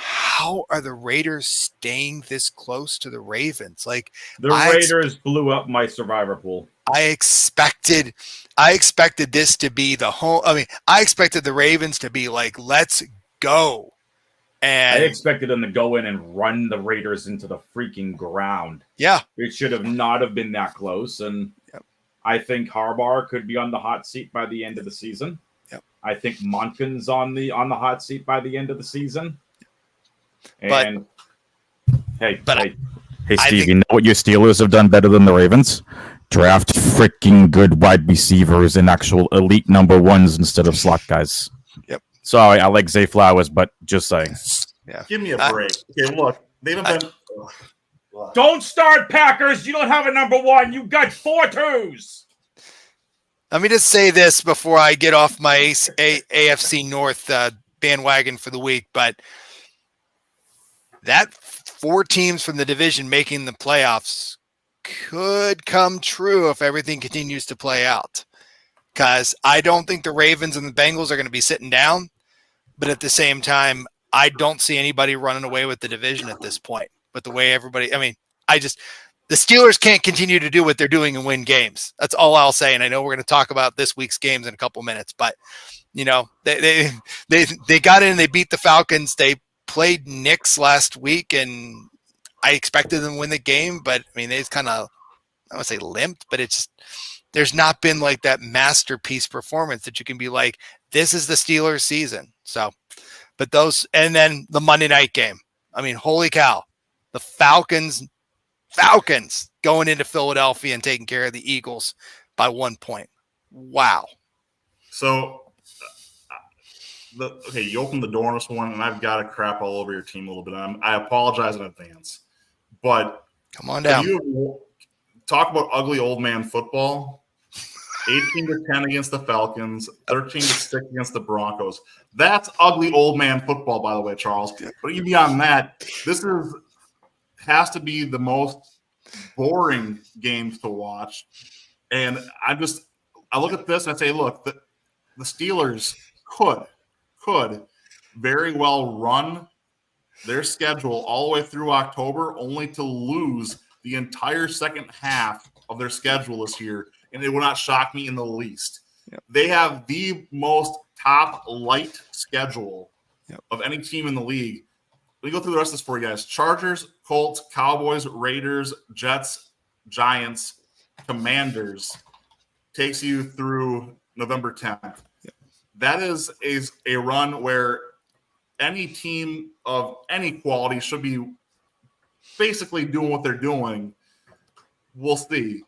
how are the Raiders staying this close to the Ravens? Like, the Raiders blew up my survivor pool. I expected this to be the whole. I expected the Ravens to be like, let's go. And I expected them to go in and run the Raiders into the freaking ground. Yeah. It should have not have been that close. And I think Harbaugh could be on the hot seat by the end of the season. Yep. I think Monken's on the hot seat by the end of the season. And hey, Steve, you know what your Steelers have done better than the Ravens? Draft freaking good wide receivers and actual elite number ones instead of slot guys. Yep. Sorry, I like Zay Flowers, but just saying. Yeah. Give me a break. Okay, look, they haven't been. Don't start Packers. You don't have a number one. You got 4 twos. Let me just say this before I get off my AFC North bandwagon for the week, but that 4 teams from the division making the playoffs could come true if everything continues to play out. Because I don't think the Ravens and the Bengals are going to be sitting down, but at the same time, I don't see anybody running away with the division at this point. But the way everybody, the Steelers can't continue to do what they're doing and win games. That's all I'll say. And I know we're going to talk about this week's games in a couple minutes, but they got in, they beat the Falcons. They played Knicks last week, and I expected them to win the game, but they just kind of, I don't want to say limped, but it's just, there's not been like that masterpiece performance that you can be like, this is the Steelers season. So, but those, and then the Monday night game. Holy cow, the Falcons going into Philadelphia and taking care of the Eagles by 1 point. Wow. So, you opened the door on this one, and I've got to crap all over your team a little bit. I apologize in advance, but come on down. You talk about ugly old man football. 18-10 against the Falcons, 13-6 against the Broncos. That's ugly old man football, by the way, Charles. But even beyond that, this has to be the most boring games to watch. And I look at this and I say, look, the Steelers could very well run their schedule all the way through October, only to lose the entire second half of their schedule this year, and it would not shock me in the least. Yep. They have the most top light schedule of any team in the league. Let me go through the rest of this for you guys. Chargers, Colts, Cowboys, Raiders, Jets, Giants, Commanders. Takes you through November 10th. Yep. That is a run where any team of any quality should be basically doing what they're doing. We'll see.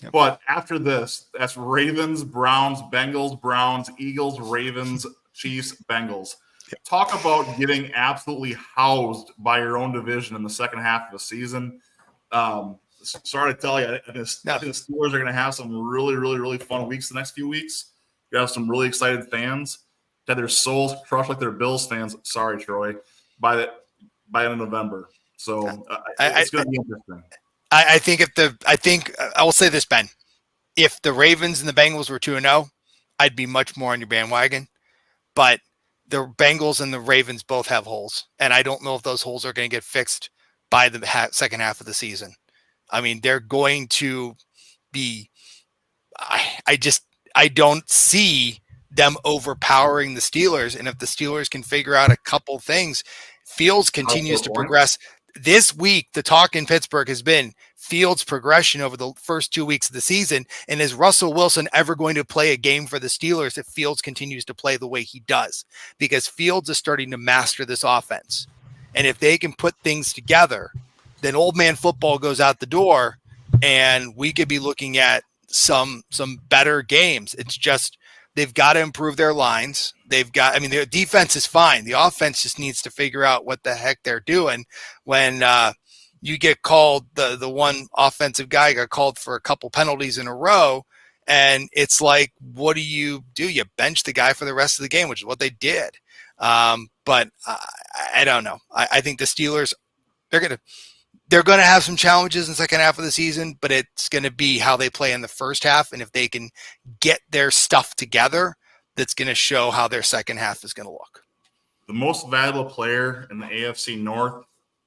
Yep. But after this, that's Ravens, Browns, Bengals, Browns, Eagles, Ravens, Chiefs, Bengals. Yep. Talk about getting absolutely housed by your own division in the second half of the season. Sorry to tell you, I think the Steelers are going to have some really, really, really fun weeks the next few weeks. You have some really excited fans. Had their souls crushed like their Bills fans. Sorry, Troy. By the end of November. So it's going to be interesting. I think I will say this, Ben. If the Ravens and the Bengals were 2-0, I'd be much more on your bandwagon. But the Bengals and the Ravens both have holes, and I don't know if those holes are going to get fixed by the second half of the season. They're going to be. I don't see them overpowering the Steelers, and if the Steelers can figure out a couple things, Fields continues to progress. this week, the talk in Pittsburgh has been Fields' progression over the first 2 weeks of the season. And is Russell Wilson ever going to play a game for the Steelers if Fields continues to play the way he does? Because Fields is starting to master this offense. And if they can put things together, then old man football goes out the door and we could be looking at some better games. It's just, they've got to improve their lines. Their defense is fine. The offense just needs to figure out what the heck they're doing. When you get called, the one offensive guy got called for a couple penalties in a row, and it's like, what do? You bench the guy for the rest of the game, which is what they did. But I don't know. I think the Steelers, they're going to have some challenges in the second half of the season, but it's going to be how they play in the first half. And if they can get their stuff together, that's going to show how their second half is going to look. The most valuable player in the AFC North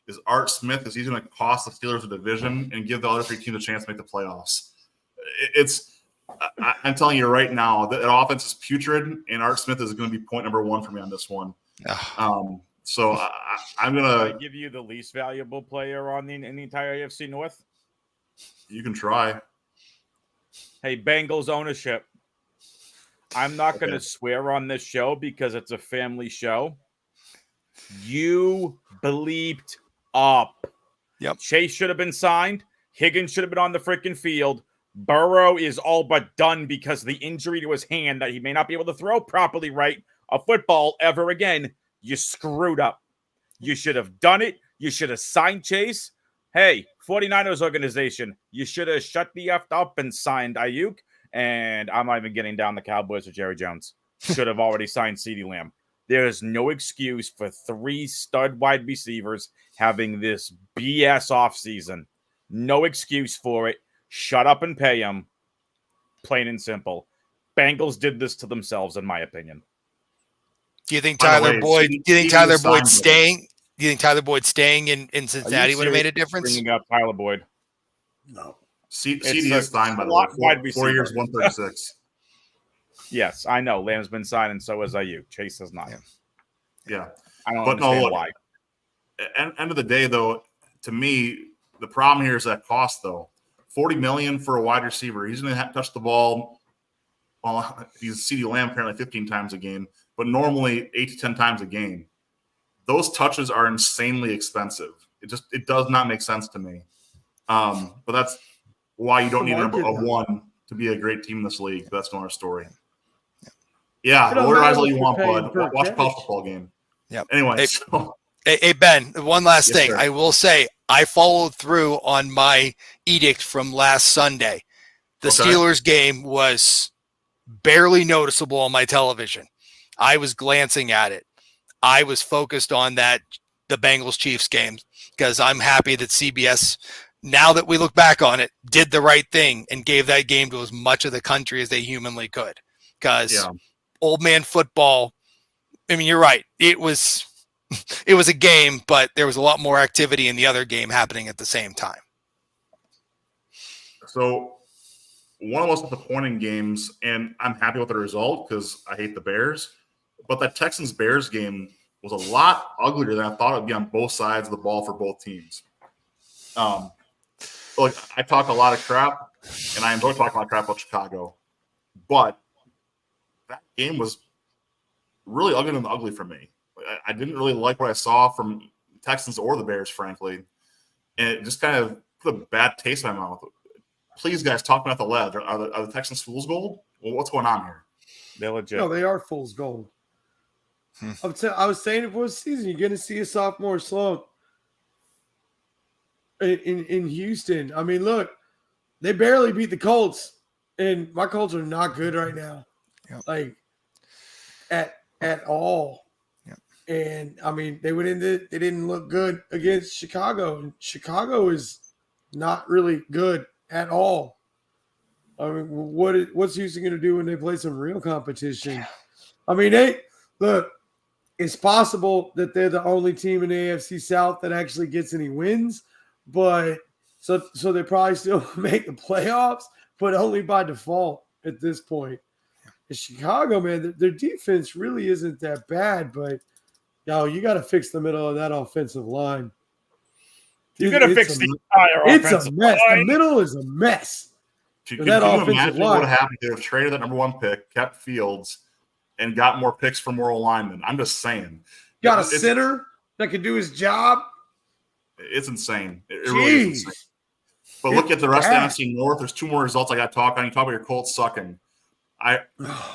is Art Smith, because he's going to cost the Steelers a division and give the other three teams a chance to make the playoffs. I'm telling you right now, that offense is putrid, and Art Smith is going to be point number one for me on this one. So I'm going to give you the least valuable player in the entire AFC North. You can try. Hey, Bengals ownership. I'm not going to swear on this show because it's a family show. You bleeped up. Yep. Chase should have been signed. Higgins should have been on the freaking field. Burrow is all but done because of the injury to his hand that he may not be able to throw properly a football ever again. You screwed up. You should have done it. You should have signed Chase. Hey, 49ers organization, you should have shut the F up and signed Ayuk. And I'm not even getting down the Cowboys or Jerry Jones. Should have already signed CeeDee Lamb. There is no excuse for 3 stud wide receivers having this BS offseason. No excuse for it. Shut up and pay them. Plain and simple. Bengals did this to themselves, in my opinion. Do you think Tyler Boyd? Do you think Tyler Boyd staying? Do you think Tyler Boyd staying in Cincinnati would have made a difference? Bringing up Tyler Boyd. No. CD is signed, by the way. 4 years, 136. Yes, I know. Lamb's been signed, and so has Ayuk. Chase has not. Yeah. I don't understand why. End of the day, though, to me, the problem here is that cost, though. $40 million for a wide receiver. He's going to touch the ball. Well, he's CeeDee Lamb apparently 15 times a game, but normally 8 to 10 times a game. Those touches are insanely expensive. It does not make sense to me. But that's why you don't need a 1 to be a great team in this league. That's another story. Yeah, order all you want, bud. Watch a college football game. Yep. Anyway, Hey, Ben, one last thing. Sir. I will say I followed through on my edict from last Sunday. The Steelers game was barely noticeable on my television. I was glancing at it. I was focused on the Bengals-Chiefs game because I'm happy that CBS, now that we look back on it, did the right thing and gave that game to as much of the country as they humanly could. Because old man football, I mean, you're right. It was a game, but there was a lot more activity in the other game happening at the same time. So one of the most disappointing games, and I'm happy with the result because I hate the Bears, but that Texans-Bears game was a lot uglier than I thought it would be on both sides of the ball for both teams. Look, I talk a lot of crap, and I enjoy talking a lot of crap about Chicago, but that game was really ugly for me. I didn't really like what I saw from Texans or the Bears, frankly, and it just kind of put a bad taste in my mouth. Please, guys, talk about the ledge. Are the Texans fool's gold? Well, what's going on here? They're legit. No, they are fool's gold. I was saying it before the season, you're going to see a sophomore slump in Houston. I mean, look, they barely beat the Colts, and my Colts are not good right now, like at all. And I mean, they didn't look good against Chicago, and Chicago is not really good at all. I mean, what's Houston going to do when they play some real competition? I mean, look, it's possible that they're the only team in the AFC South that actually gets any wins, but so they probably still make the playoffs, but only by default at this point. In Chicago, man, their defense really isn't that bad, but you got to fix the middle of that offensive line. You're going to fix the entire It's a offensive mess. The line. middle is a mess. Can With you that offensive imagine line. what happened if they have traded that number 1 pick, kept Fields, and got more picks for more linemen? I'm just saying. Got a It's- center that can do his job. It's insane. It really is insane. But look at the rest of the NFC North. There's 2 more results I got to talk on. You talk about your Colts sucking.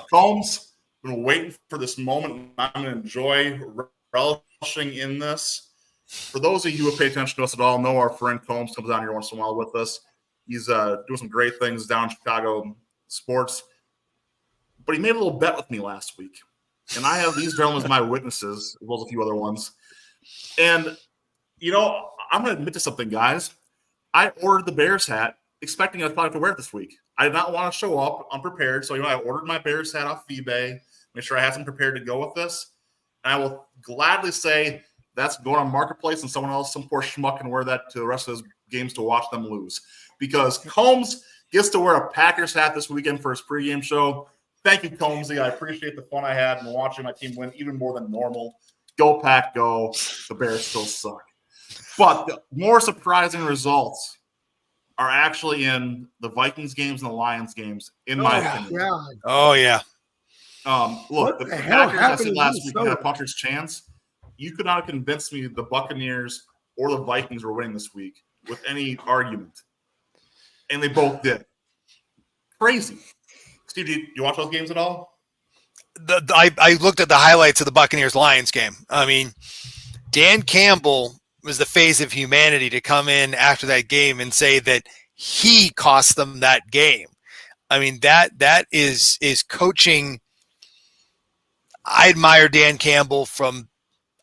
Combs, been waiting for this moment. I'm going to enjoy relishing in this. For those of you who pay attention to us at all, know our friend Combs comes down here once in a while with us. He's doing some great things down in Chicago sports. But he made a little bet with me last week. And I have these gentlemen as my witnesses, as well as a few other ones. And, I'm going to admit to something, guys. I ordered the Bears hat expecting I was probably to wear it this week. I did not want to show up unprepared. So, I ordered my Bears hat off eBay, make sure I had some prepared to go with this. And I will gladly say that's going on Marketplace and someone else, some poor schmuck can wear that to the rest of his games to watch them lose. Because Combs gets to wear a Packers hat this weekend for his pregame show. Thank you, Combsy. I appreciate the fun I had in watching my team win even more than normal. Go Pack, go. The Bears still suck. But the more surprising results are actually in the Vikings games and the Lions games, in my opinion. God. Oh yeah. Look, What the the hell Packers, I happened said to last week, Minnesota? had a puncher's chance. You could not have convinced me the Buccaneers or the Vikings were winning this week with any argument. And they both did. Crazy. Steve, do you watch those games at all? I looked at the highlights of the Buccaneers-Lions game. I mean, Dan Campbell was the face of humanity to come in after that game and say that he cost them that game. I mean, that is coaching. I admire Dan Campbell from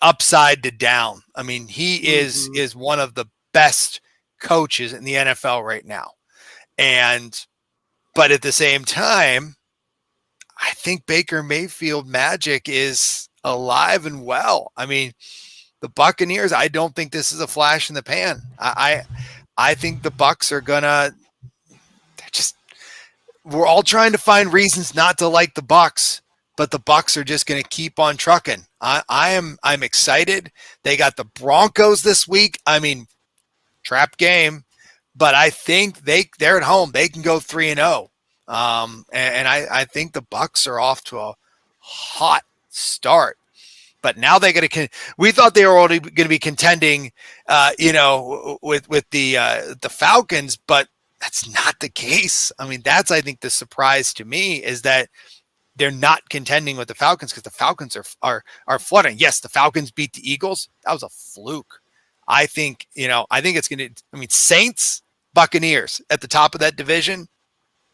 upside to down. I mean, he is one of the best coaches in the NFL right now. But at the same time, I think Baker Mayfield magic is alive and well. I mean, the Buccaneers, I don't think this is a flash in the pan. I think the Bucs are gonna we're all trying to find reasons not to like the Bucs, but the Bucs are just gonna keep on trucking. I'm excited. They got the Broncos this week. I mean, trap game, but I think they're at home. They can go 3-0. And I think the Bucs are off to a hot start. But now they got to. We thought they were already going to be contending, with the Falcons, but that's not the case. I mean, that's I think the surprise to me is that they're not contending with the Falcons because the Falcons are fluttering. Yes, the Falcons beat the Eagles. That was a fluke. I think it's going to. I mean, Saints, Buccaneers at the top of that division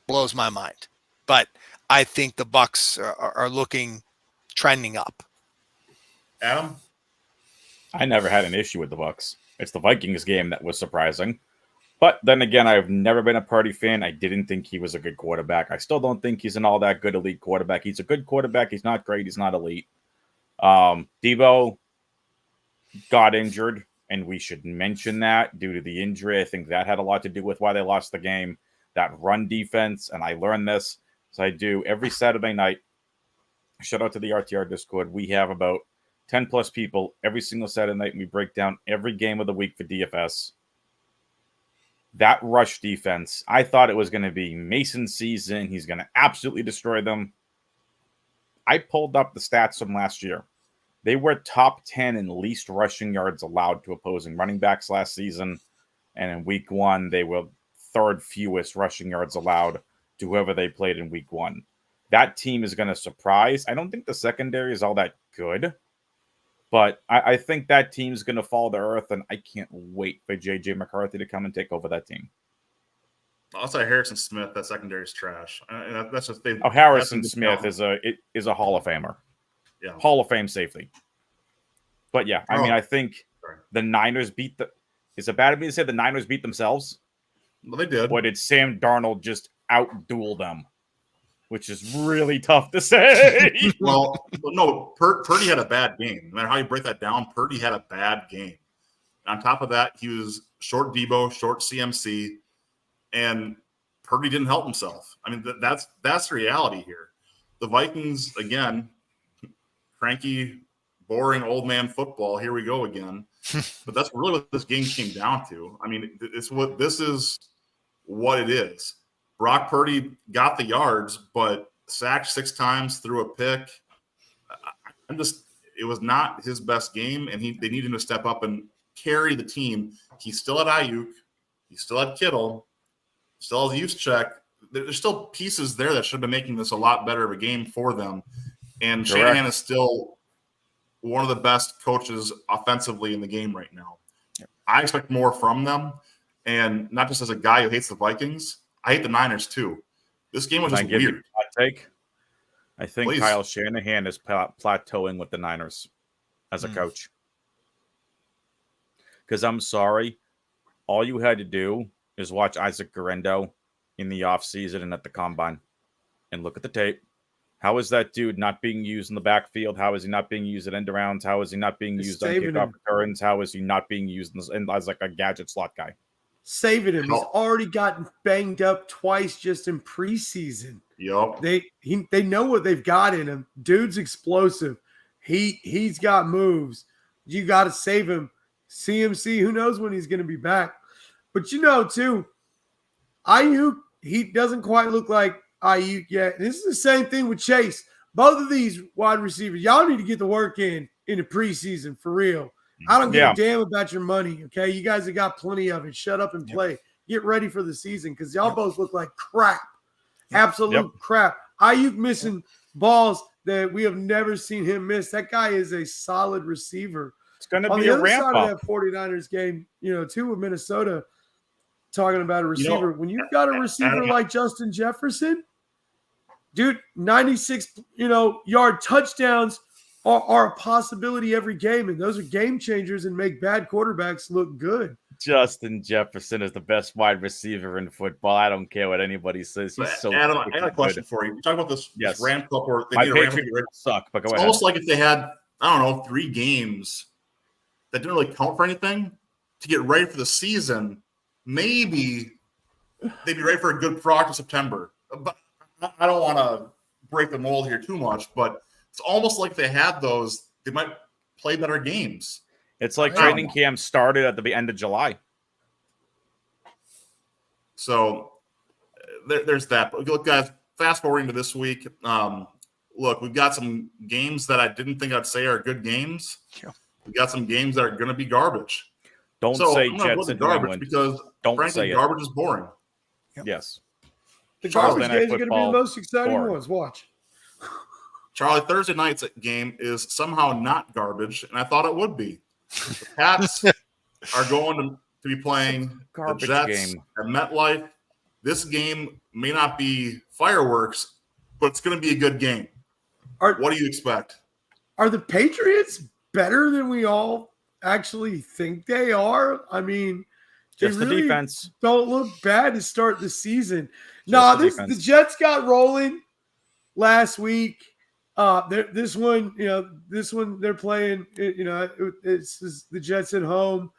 blows my mind, but I think the Bucs are looking trending up. Adam? I never had an issue with the Bucs. It's the Vikings game that was surprising. But then again, I've never been a Purdy fan. I didn't think he was a good quarterback. I still don't think he's an all that good elite quarterback. He's a good quarterback. He's not great. He's not elite. Debo got injured, and we should mention that due to the injury. I think that had a lot to do with why they lost the game. That run defense, and I learned this, so I do every Saturday night. Shout out to the RTR Discord. We have about 10 plus people every single Saturday night, and we break down every game of the week for DFS. That rush defense, I thought it was going to be Mason's season. He's going to absolutely destroy them. I pulled up the stats from last year. They were top 10 in least rushing yards allowed to opposing running backs last season. And in week 1, they were third fewest rushing yards allowed to whoever they played in week 1. That team is going to surprise. I don't think the secondary is all that good. But I think that team's going to fall to earth, and I can't wait for J.J. McCarthy to come and take over that team. I'll say Harrison Smith. That secondary is trash. That's just Harrison Smith is a Hall of Famer. Yeah, Hall of Fame safely. But yeah, I mean, I think the Niners beat the. Is it bad of me to say the Niners beat themselves? Well, they did. Or did Sam Darnold just outduel them? Which is really tough to say. Well, no, Purdy had a bad game. No matter how you break that down, Purdy had a bad game. On top of that, he was short Debo, short CMC, and Purdy didn't help himself. I mean, that's the reality here. The Vikings, again, cranky boring old man football. Here we go again. But that's really what this game came down to. I mean, this is what it is. Brock Purdy got the yards, but sacked 6 times, threw a pick. It was not his best game, and they needed him to step up and carry the team. He still had Ayuk. He still had Kittle. Still has Juszczyk. There's still pieces there that should have been making this a lot better of a game for them. And Correct. Shanahan is still one of the best coaches offensively in the game right now. Yep. I expect more from them. And not just as a guy who hates the Vikings, I hate the Niners too. This game was Can I just give you weird. a hot take? I think Please. Kyle Shanahan is plateauing with the Niners as a coach. Because I'm sorry, all you had to do is watch Isaac Guerrero in the offseason and at the combine and look at the tape. How is that dude not being used in the backfield? How is he not being used at end arounds? How is he not being They're used on saving kickoff him. returns? How is he not being used as like a gadget slot guy? Saving him. He's No. already gotten banged up twice just in preseason. Yup. They know what they've got in him. Dude's explosive. He's got moves. You got to save him. CMC, who knows when he's going to be back. But too, Ayuk, he doesn't quite look like Ayuk yet. This is the same thing with Chase. Both of these wide receivers, y'all need to get the work in the preseason for real. I don't give a damn about your money, okay? You guys have got plenty of it. Shut up and play. Get ready for the season because y'all both look like crap. Absolute crap. Ayuk missing balls that we have never seen him miss. That guy is a solid receiver. It's going to On be the a other ramp side up. of that 49ers game, too, with Minnesota, talking about a receiver. When you've got a receiver like Justin Jefferson, dude, 96, yard touchdowns are a possibility every game, and those are game changers and make bad quarterbacks look good. Justin Jefferson is the best wide receiver in football. I don't care what anybody says. He's so Adam, I freaking got a question good. for you. You talk about this Yes. ramp up or they My need a ramp up. Patriots suck, but go It's ahead. almost like if they had, 3 games that didn't really count for anything to get ready for the season, maybe they'd be ready for a good product in September. But I don't want to break the mold here too much, but it's almost like they had those, they might play better games. It's like I don't training know. camp started at the end of July. So there's that. But look, guys, fast forwarding to this week. Look, we've got some games that I didn't think I'd say are good games. Yeah. We got some games that are going to be garbage. Don't So say I'm gonna go Jets to and garbage England. because Don't frankly, say it. garbage is boring. Yes. The Charlie, garbage Night games are going to be the football, most exciting boring. ones. Watch. Charlie, Thursday night's game is somehow not garbage, and I thought it would be. The Pats are going to be playing the Garbage Jets game. at MetLife. This game may not be fireworks, but it's going to be a good game. What do you expect? Are the Patriots better than we all actually think they are? I mean, Just they the really defense. don't look bad to start the season. No, the the defense. Jets got rolling last week. This one they're playing. It's the Jets at home.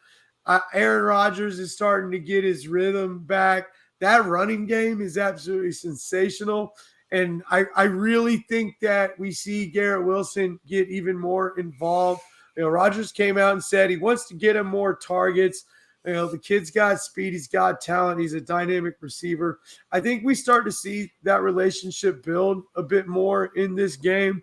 Aaron Rodgers is starting to get his rhythm back. That running game is absolutely sensational. And I really think that we see Garrett Wilson get even more involved. Rodgers came out and said he wants to get him more targets. The kid's got speed. He's got talent. He's a dynamic receiver. I think we start to see that relationship build a bit more in this game.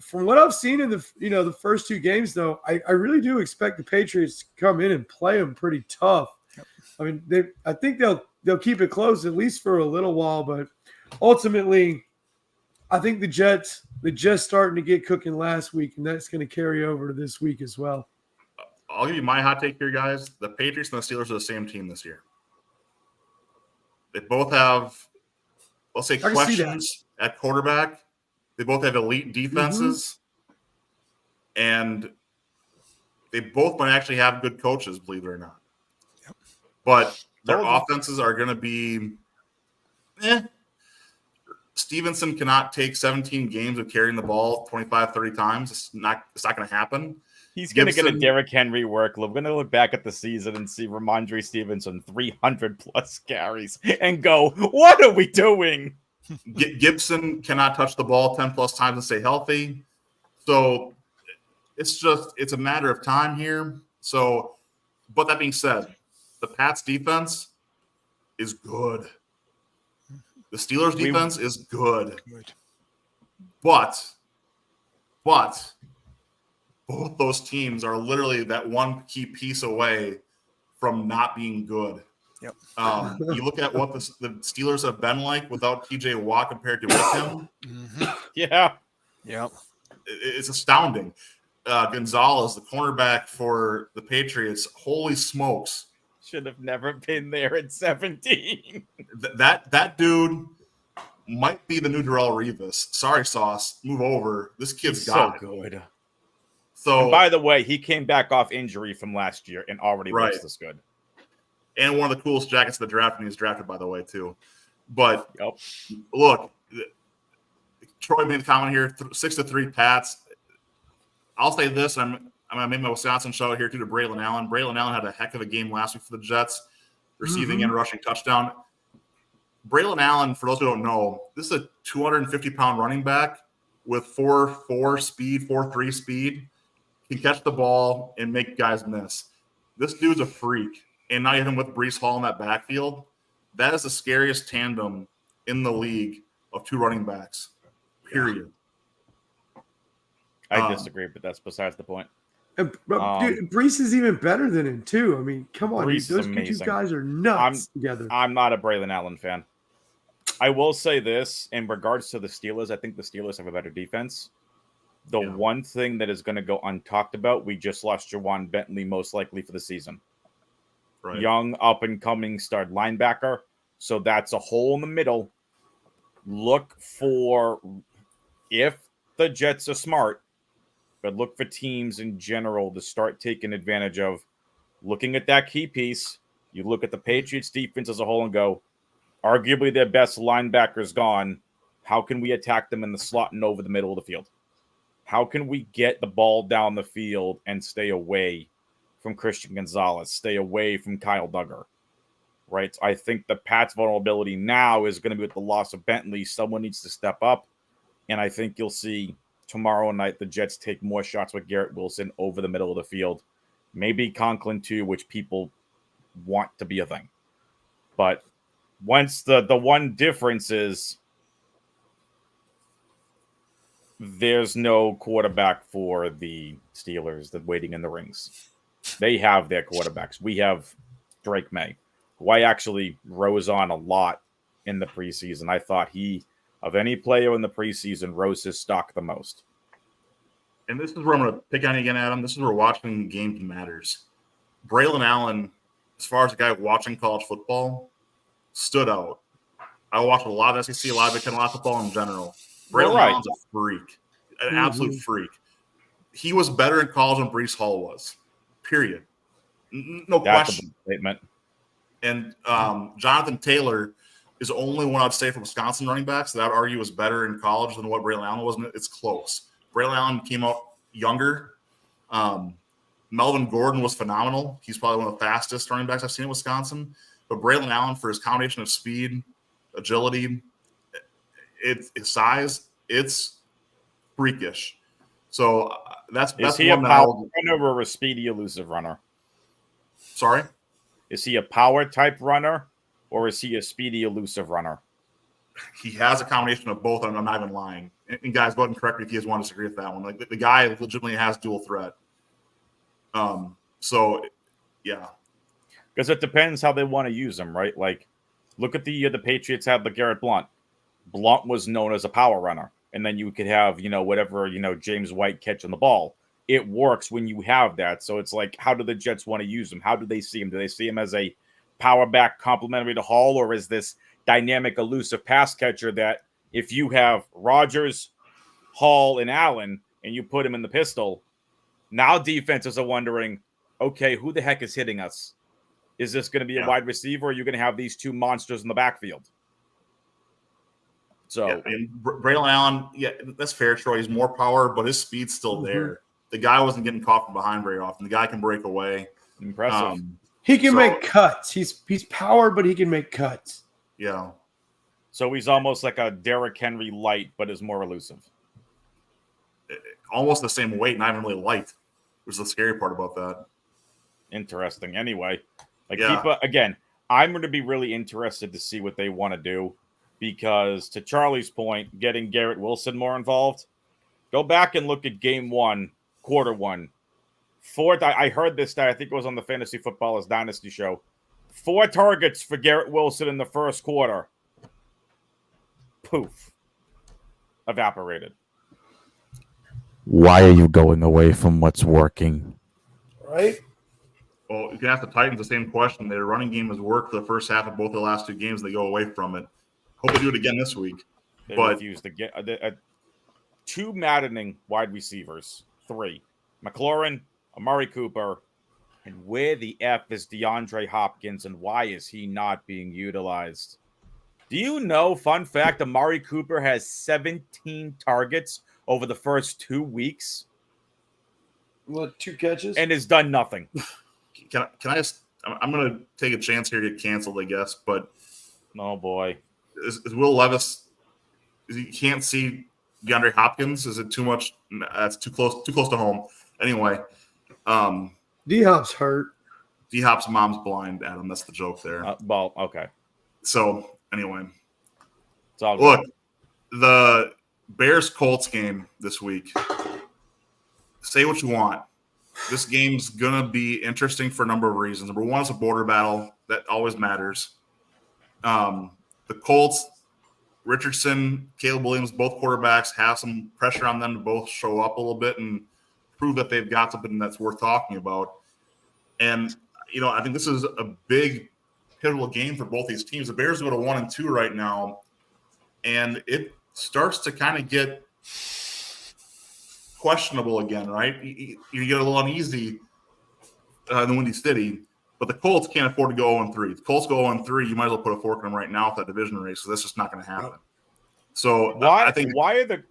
From what I've seen in the first 2 games, though, I really do expect the Patriots to come in and play them pretty tough. I mean, I think they'll keep it close at least for a little while, but ultimately, I think the Jets starting to get cooking last week, and that's going to carry over to this week as well. I'll give you my hot take here, guys. The Patriots and the Steelers are the same team this year. They both have, let's say, I can see that. questions at quarterback. They both have elite defenses. And they both might actually have good coaches, believe it or not. Yep. But their Both. offenses are going to be Stevenson cannot take 17 games of carrying the ball 25, 30 times. It's not going to happen. He's going to get a Gibson- Derrick Henry workload. We're going to look back at the season and see Ramondre Stevenson 300-plus carries and go, what are we doing? Gibson cannot touch the ball 10-plus times and stay healthy. So it's a matter of time here. So, but that being said, the Pats defense is good. The Steelers defense is good. But both those teams are literally that one key piece away from not being good. Yep. You look at what the Steelers have been like without TJ Watt compared to with him. Yeah. Yep. It's astounding. Gonzalez, the cornerback for the Patriots, holy smokes. Should have never been there at 17. That dude might be the new Darrelle Revis. Sorry, Sauce. Move over. This kid's He's got so it. good. So, And by the way, he came back off injury from last year and already looks this good. and one of the coolest jackets of the draft when he was drafted, by the way, too. But Yep. look, Troy made a comment here: 6-3 Pats. I'll say this: I'm gonna make my Wisconsin shout here too to Braylon Allen. Braylon Allen had a heck of a game last week for the Jets, receiving and rushing touchdown. Braylon Allen, for those who don't know, this is a 250-pound running back with 4.4 speed, 4.3 speed. Can catch the ball and make guys miss. This dude's a freak. And now you have him with Breece Hall in that backfield. That is the scariest tandem in the league of two running backs, period. I disagree, but that's besides the point. Dude, Brees is even better than him too. I mean, come on, Brees dude, is those two amazing. guys are nuts together. I'm not a Braylon Allen fan. I will say this in regards to the Steelers. I think the Steelers have a better defense. The one thing that is going to go untalked about, we just lost Jawan Bentley most likely for the season. Right. Young, up-and-coming star linebacker. So that's a hole in the middle. Look for, if the Jets are smart, but look for teams in general to start taking advantage of looking at that key piece. You look at the Patriots defense as a whole and go, arguably their best linebacker's gone. How can we attack them in the slot and over the middle of the field? How can we get the ball down the field and stay away from Christian Gonzalez, stay away from Kyle Duggar, right? I think the Pats' vulnerability now is going to be with the loss of Bentley. Someone needs to step up, and I think you'll see tomorrow night the Jets take more shots with Garrett Wilson over the middle of the field. Maybe Conklin too, which people want to be a thing. But once the one difference is there's no quarterback for the Steelers that waiting in the rings. They have their quarterbacks. We have Drake May, who I actually rose on a lot in the preseason. I thought he, of any player in the preseason, rose his stock the most. And this is where I'm going to pick on you again, Adam. This is where watching games matters. Braylon Allen, as far as a guy watching college football, stood out. I watched a lot of SEC, a lot of Big Ten, a lot of football in general. Braylon Allen's a freak, an absolute freak. He was better in college than Breece Hall was, period. No question. That's a statement. And Jonathan Taylor is the only one I'd say from Wisconsin running backs that I'd argue was better in college than what Braylon Allen was. It's close. Braylon Allen came out younger. Melvin Gordon was phenomenal. He's probably one of the fastest running backs I've seen in Wisconsin. But Braylon Allen, for his combination of speed, agility, his size, it's freakish. So that's Is he a power runner or a speedy, elusive runner? Sorry? Is he a power type runner or is he a speedy, elusive runner? He has a combination of both, and I'm not even lying. And guys, go ahead and correct me if you guys want to disagree with that one. Like the guy legitimately has dual threat. So yeah, because it depends how they want to use him, right? Like, look at the Patriots had LeGarrette Blount. Blount was known as a power runner, and then you could have whatever James White catching the ball. It works when you have that. So it's like, how do the Jets want to use him? How do they see him? Do they see him as a power back complementary to Hall, or is this dynamic, elusive pass catcher that if you have Rodgers, Hall, and Allen, and you put him in the pistol, now defenses are wondering, okay, who the heck is hitting us? Is this going to be a wide receiver, or are you going to have these two monsters in the backfield? So, and Braylon Allen, that's fair, Troy. He's more power, but his speed's still there. The guy wasn't getting caught from behind very often. The guy can break away. Impressive. He can make cuts. He's power, but he can make cuts. Yeah. So he's almost like a Derrick Henry light, but is more elusive. almost the same weight, not even really light, which is the scary part about that. Interesting. Anyway, Yeah. again, I'm going to be really interested to see what they want to do because, to Charlie's point, getting Garrett Wilson more involved. Go back and look at game 1, quarter 1. I heard this stat. I think it was on the Fantasy Footballers Dynasty show. 4 targets for Garrett Wilson in the first quarter. Poof. Evaporated. Why are you going away from what's working? Right? Well, you can ask the Titans the same question. Their running game has worked for the first half of both the last 2 games. They go away from it. Hope they do it again this week. They But- refuse to get 2 maddening wide receivers. 3. McLaurin, Amari Cooper, and where the F is DeAndre Hopkins, and why is he not being utilized? Do you know, fun fact, Amari Cooper has 17 targets over the first 2 weeks What, 2 catches? and has done nothing? Can I just – I'm going to take a chance here to get canceled, I guess. But Oh, boy. is Will Levis – you can't see DeAndre Hopkins? Is it too much? That's too close to home. Anyway, D-Hop's hurt. D-Hop's mom's blind, Adam. That's the joke there. Well, okay. So, anyway. It's all Look, the Bears-Colts game this week. Say what you want. This game's going to be interesting for a number of reasons. Number one, it's a border battle. That always matters. The Colts, Richardson, Caleb Williams, both quarterbacks have some pressure on them to both show up a little bit and prove that they've got something that's worth talking about. And, I think this is a big pivotal game for both these teams. The Bears go to 1-2 right now, and it starts to kind of get questionable again, right? You get a little uneasy in the Windy City, but the Colts can't afford to go 0-3. The Colts go 0-3, you might as well put a fork in them right now with that division race, so that's just not going to happen. So Why? I think Why are the?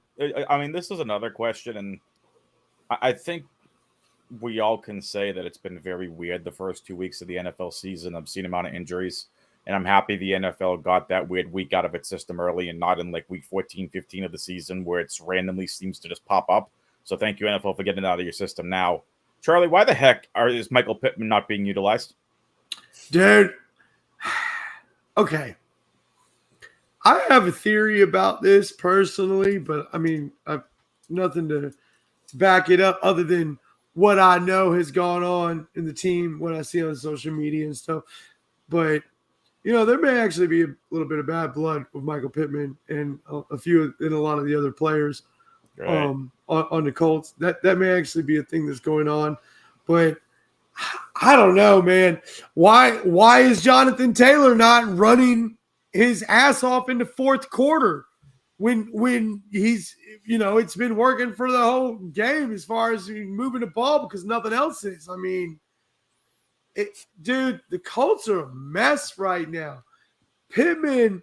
I mean, this is another question, and I think we all can say that it's been very weird the first 2 weeks of the NFL season. I've seen amount of injuries, and I'm happy the NFL got that weird week out of its system early, and not in like week 14, 15 of the season where it's randomly seems to just pop up. So thank you, NFL, for getting it out of your system now. Charlie, why the heck is Michael Pittman not being utilized? Dude. Okay. I have a theory about this personally, but I mean, I've nothing to back it up other than what I know has gone on in the team, what I see on social media and stuff. But, there may actually be a little bit of bad blood with Michael Pittman and a lot of the other players on the Colts. That may actually be a thing that's going on. But I don't know, man. Why is Jonathan Taylor not running his ass off in the fourth quarter when he's, it's been working for the whole game as far as moving the ball because nothing else is. I mean, dude, the Colts are a mess right now. Pittman,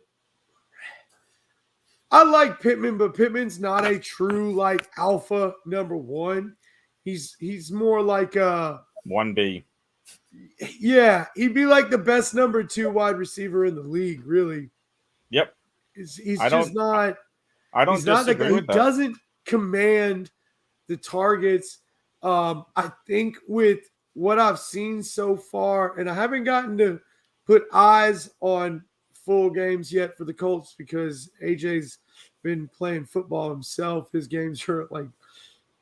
I like Pittman, but Pittman's not a true alpha number one. He's more like 1B. Yeah, he'd be like the best number 2 wide receiver in the league, really. Yep. He's I just not. I don't He's not the disagree guy. He with that. doesn't command the targets. I think with what I've seen so far, and I haven't gotten to put eyes on full games yet for the Colts because AJ's been playing football himself. His games are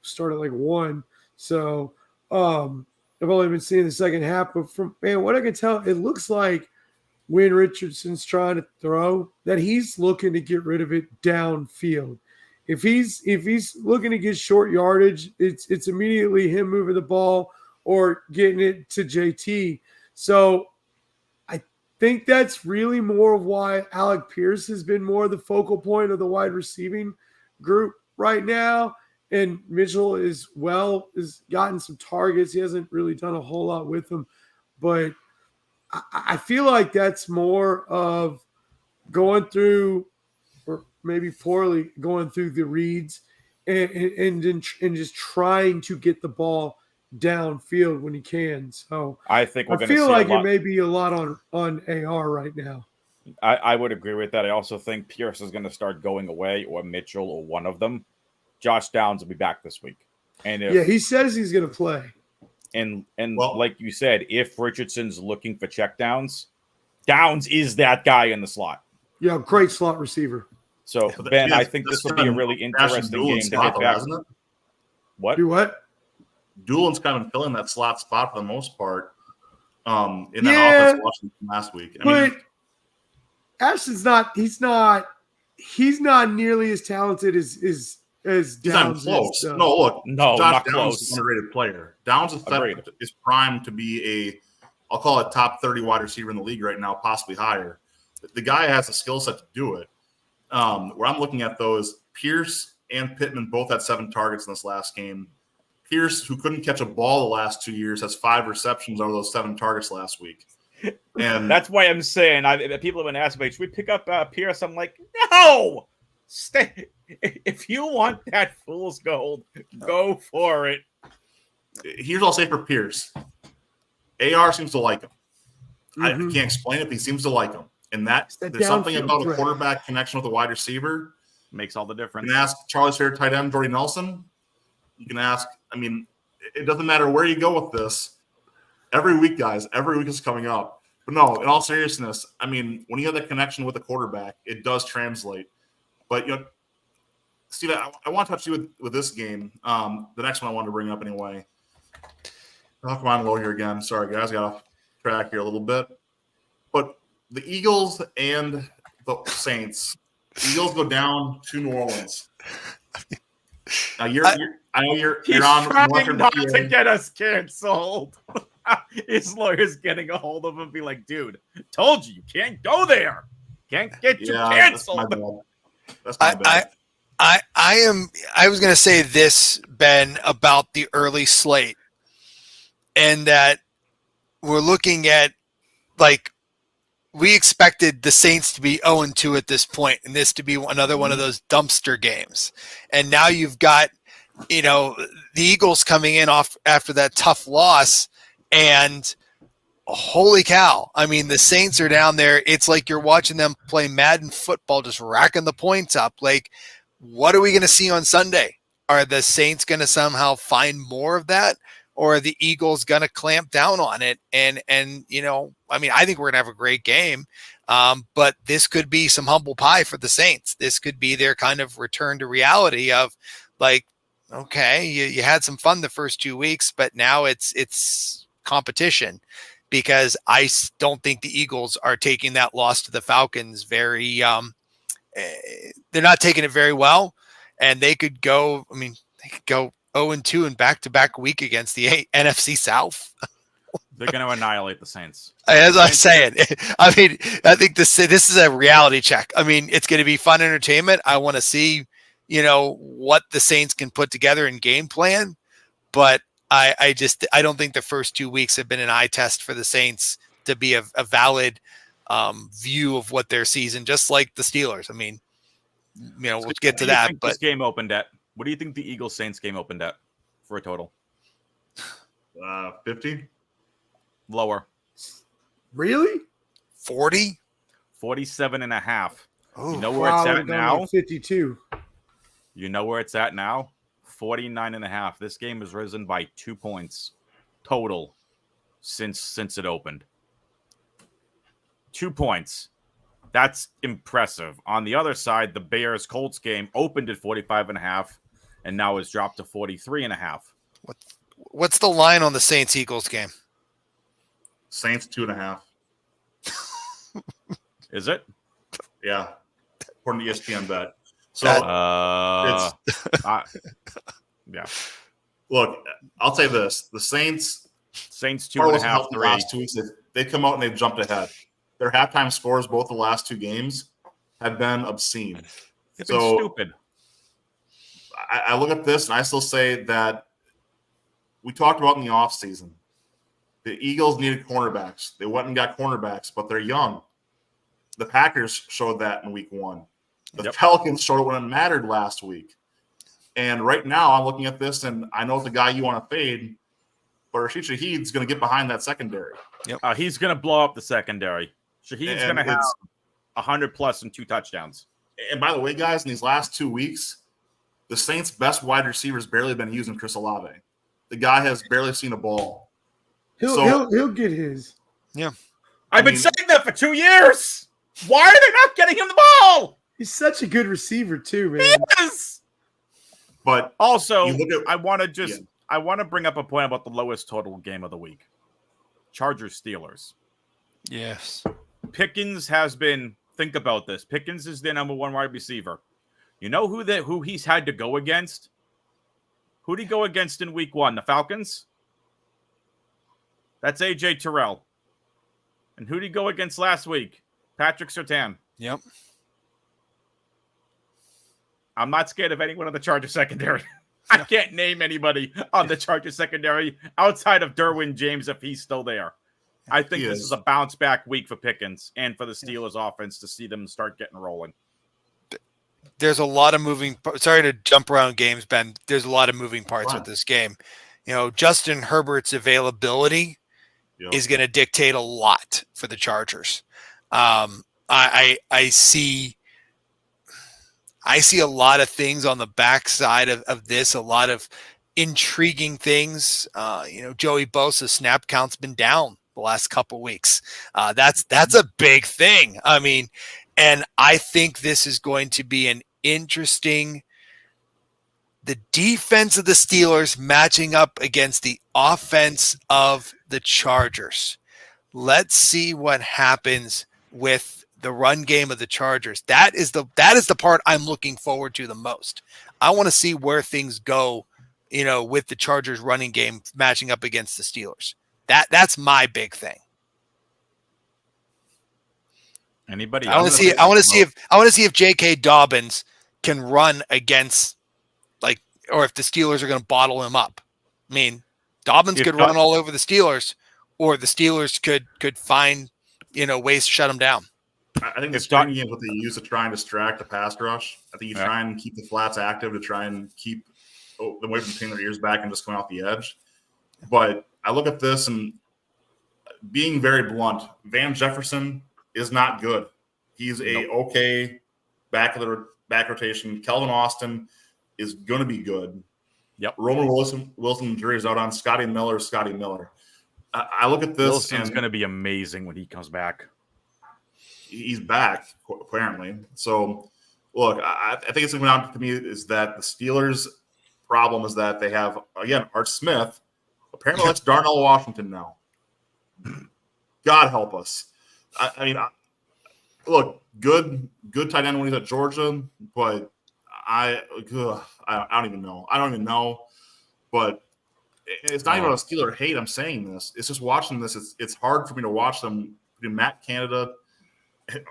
start at 1. So I've only been seeing the second half, but from what I can tell, it looks like when Richardson's trying to throw, that he's looking to get rid of it downfield. If he's looking to get short yardage, it's immediately him moving the ball or getting it to JT. So I think that's really more of why Alec Pierce has been more the focal point of the wide receiving group right now. And Mitchell has gotten some targets. He hasn't really done a whole lot with them. But I feel like that's more of going through, or maybe poorly going through the reads and just trying to get the ball downfield when he can. So I think we're I going to see feel like a lot. it may be a lot on AR right now. I would agree with that. I also think Pierce is going to start going away, or Mitchell, or one of them. Josh Downs will be back this week. And if, Yeah, he says he's going to play. and Well- like you said, if Richardson's looking for checkdowns, Downs is that guy in the slot. Yeah, great slot receiver. So But Ben, I that's- think that's this will be a been really Ashton interesting Doolin's game to spot, get though, back. hasn't it? What? Do what? Doolin's kind of filling that slot spot for the most part. In that Yeah, offense watching last week. I But mean, Ashton's not. He's not nearly as talented as he's not Downs close. is. No, look, No, Josh not Downs is close. an underrated player. Downs Agreed. is primed to be I'll call it top 30 wide receiver in the league right now, possibly higher. The guy has the skill set to do it. Where I'm looking at though is Pierce and Pittman both had 7 targets in this last game. Pierce, who couldn't catch a ball the last 2 years, has 5 receptions over those 7 targets last week. And That's why I'm saying people have been asking me, should we pick up Pierce? I'm like, no, stay. If you want that fool's gold, go for it. here's what I'll say for Pierce. AR seems to like him. I Mhm. can't explain it, but he seems to like him. And that there's something downfield about a threat. quarterback connection with a wide receiver. Makes all the You difference. can ask Charlie's favorite tight end, Jordy Nelson. You can ask, it doesn't matter where you go with this. Every week, guys, every week is coming up. But no, in all seriousness, when you have that connection with the quarterback, it does translate. But, Steve, I want to touch you with this game. The next one I wanted to bring up anyway. Oh, come on, low here again. Sorry, guys, got off track here a little bit. But the Eagles and the Saints. Eagles go down to New Orleans. Now I know you're He's on trying Northern not PA. to get us canceled. His lawyer's getting a hold of him, be like, dude, told you can't go there. Can't get you Yeah, canceled. that's my bad. I was going to say this, Ben, about the early slate, and that we're looking at, like, we expected the Saints to be 0-2 at this point, and this to be another one of those dumpster games. And now you've got, the Eagles coming in off after that tough loss, and holy cow. The Saints are down there. It's like you're watching them play Madden football, just racking the points up. Like, what are we going to see on Sunday? Are the Saints going to somehow find more of that? Or are the Eagles going to clamp down on it? And I think we're going to have a great game. But this could be some humble pie for the Saints. This could be their kind of return to reality of, like, okay, you had some fun the first 2 weeks, but now it's competition, because I don't think the Eagles are taking that loss to the Falcons very they're not taking it very well, and they could go 0-2 in back-to-back week against the NFC South. They're going to annihilate the Saints. As I say it, I think this is a reality check. It's going to be fun entertainment. I want to see, what the Saints can put together in game plan, but I don't think the first 2 weeks have been an eye test for the Saints to be a valid view of what their season, just like the Steelers. We'll get to that. But this game opened at, what do you think the Eagles Saints game opened at for a total? 50. Lower. Really? 40? 47.5. Oh, You know where Wow, it's we're at down now? like 52. You know where it's at now? 49.5. This game has risen by 2 points total since it opened. 2 points. That's impressive. On the other side, the Bears-Colts game opened at 45.5 and now has dropped to 43.5. what's the line on the Saints-Eagles game? Saints 2.5. Is it? Yeah, according to ESPN bet. So Yeah. look, I'll say this: the Saints, Saints Carlos 2.5, helped the 3. last 2 weeks. They come out and they've jumped ahead. Their halftime scores, both the last 2 games, have been obscene. It's been So- stupid. I look at this and I still say that we talked about in the offseason. The Eagles needed cornerbacks. They went and got cornerbacks, but they're young. The Packers showed that in week 1. The Yep. Pelicans showed it when it mattered last week. And right now I'm looking at this and I know it's the guy you want to fade, but Rashid Shaheed's going to get behind that secondary. He's going to blow up the secondary. Shaheed's And going to have it's- 100 plus and 2 touchdowns. And by the way, guys, in these last 2 weeks, The Saints' best wide receiver's barely been using Chris Olave. The guy has barely seen a ball. He'll get his. I've been saying that for 2 years. Why are they not getting him the ball? He's such a good receiver too, man. Yes. But Also, you look at- I want to bring up a point about the lowest total game of the week. Chargers Steelers. Yes. Pickens has been. Think about this. Pickens is their number one wide receiver. You know who he's had to go against? Who did he go against in week 1? The Falcons? That's AJ Terrell. And who did he go against last week? Patrick Surtain. Yep. I'm not scared of anyone on the Chargers secondary. I can't name anybody on the Chargers secondary outside of Derwin James if he's still there. I think this is a bounce back week for Pickens and for the Steelers offense to see them start getting rolling. There's a lot of sorry to jump around games, Ben. There's a lot of moving parts with this game. You know, Justin Herbert's availability is going to dictate a lot for the Chargers. I see a lot of things on the backside of this, a lot of intriguing things. Joey Bosa's snap count's been down the last couple weeks. That's a big thing. I mean, and I think this is going to be an interesting, the defense of the Steelers matching up against the offense of the Chargers. Let's see what happens with the run game of the Chargers. That is the part I'm looking forward to the most. I want to see where things go, with the Chargers running game matching up against the Steelers. That's my big thing. Anybody? I want to see if J.K. Dobbins can run against, or if the Steelers are going to bottle him up. I mean, Dobbins could run all over the Steelers, or the Steelers could find ways to shut him down. I think the screen game is what they use to try and distract the pass rush. I think you try and keep the flats active to try and keep them away from pinning their ears back and just coming off the edge. But I look at this and, being very blunt, Van Jefferson is not good. He's okay back rotation. Kelvin Austin is going to be good. Yep. Roman Wilson jury is out on Scotty Miller. I look at this. Wilson's going to be amazing when he comes back. He's back, apparently. So, look, I think it's going to come down to me is that the Steelers' problem is that they have, again, Art Smith. Apparently, that's Darnell Washington now. God help us. I mean, look, good tight end when he's at Georgia, but I don't even know. But it's not even a Steeler hate. I'm saying this. It's just watching this. It's hard for me to watch them. Matt Canada,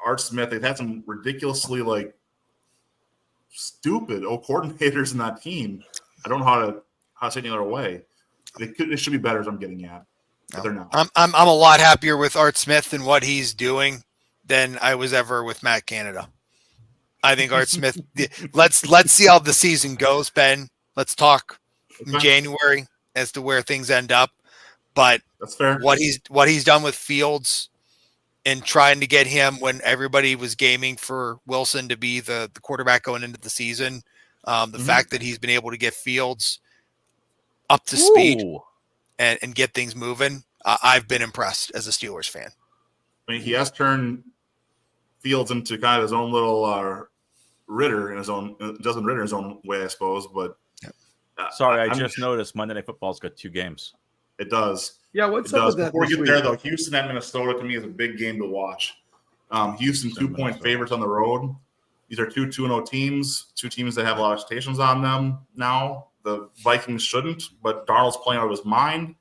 Art Smith. They've had some ridiculously stupid coordinators in that team. I don't know how to say it any other way. They should be better. As I'm getting at. But they're not. I'm a lot happier with Art Smith and what he's doing than I was ever with Matt Canada. I think Art Smith. Let's see how the season goes, Ben. Let's talk in January as to where things end up. But that's fair. What he's done with Fields and trying to get him when everybody was gaming for Wilson to be the quarterback going into the season. The fact that he's been able to get Fields up to speed and get things moving. I've been impressed as a Steelers fan. I mean, he has turned Fields into kind of his own little Ritter in his own Desmond Ritter in his own way, I suppose. But sorry, I just noticed Monday Night Football's got 2 games. It does. Yeah, what's up with that? Before we get there, though, Houston at Minnesota to me is a big game to watch. Houston 2-point favorites on the road. These are 2-0 teams, 2 teams that have a lot of expectations on them now. The Vikings shouldn't, but Darnold's playing out of his mind.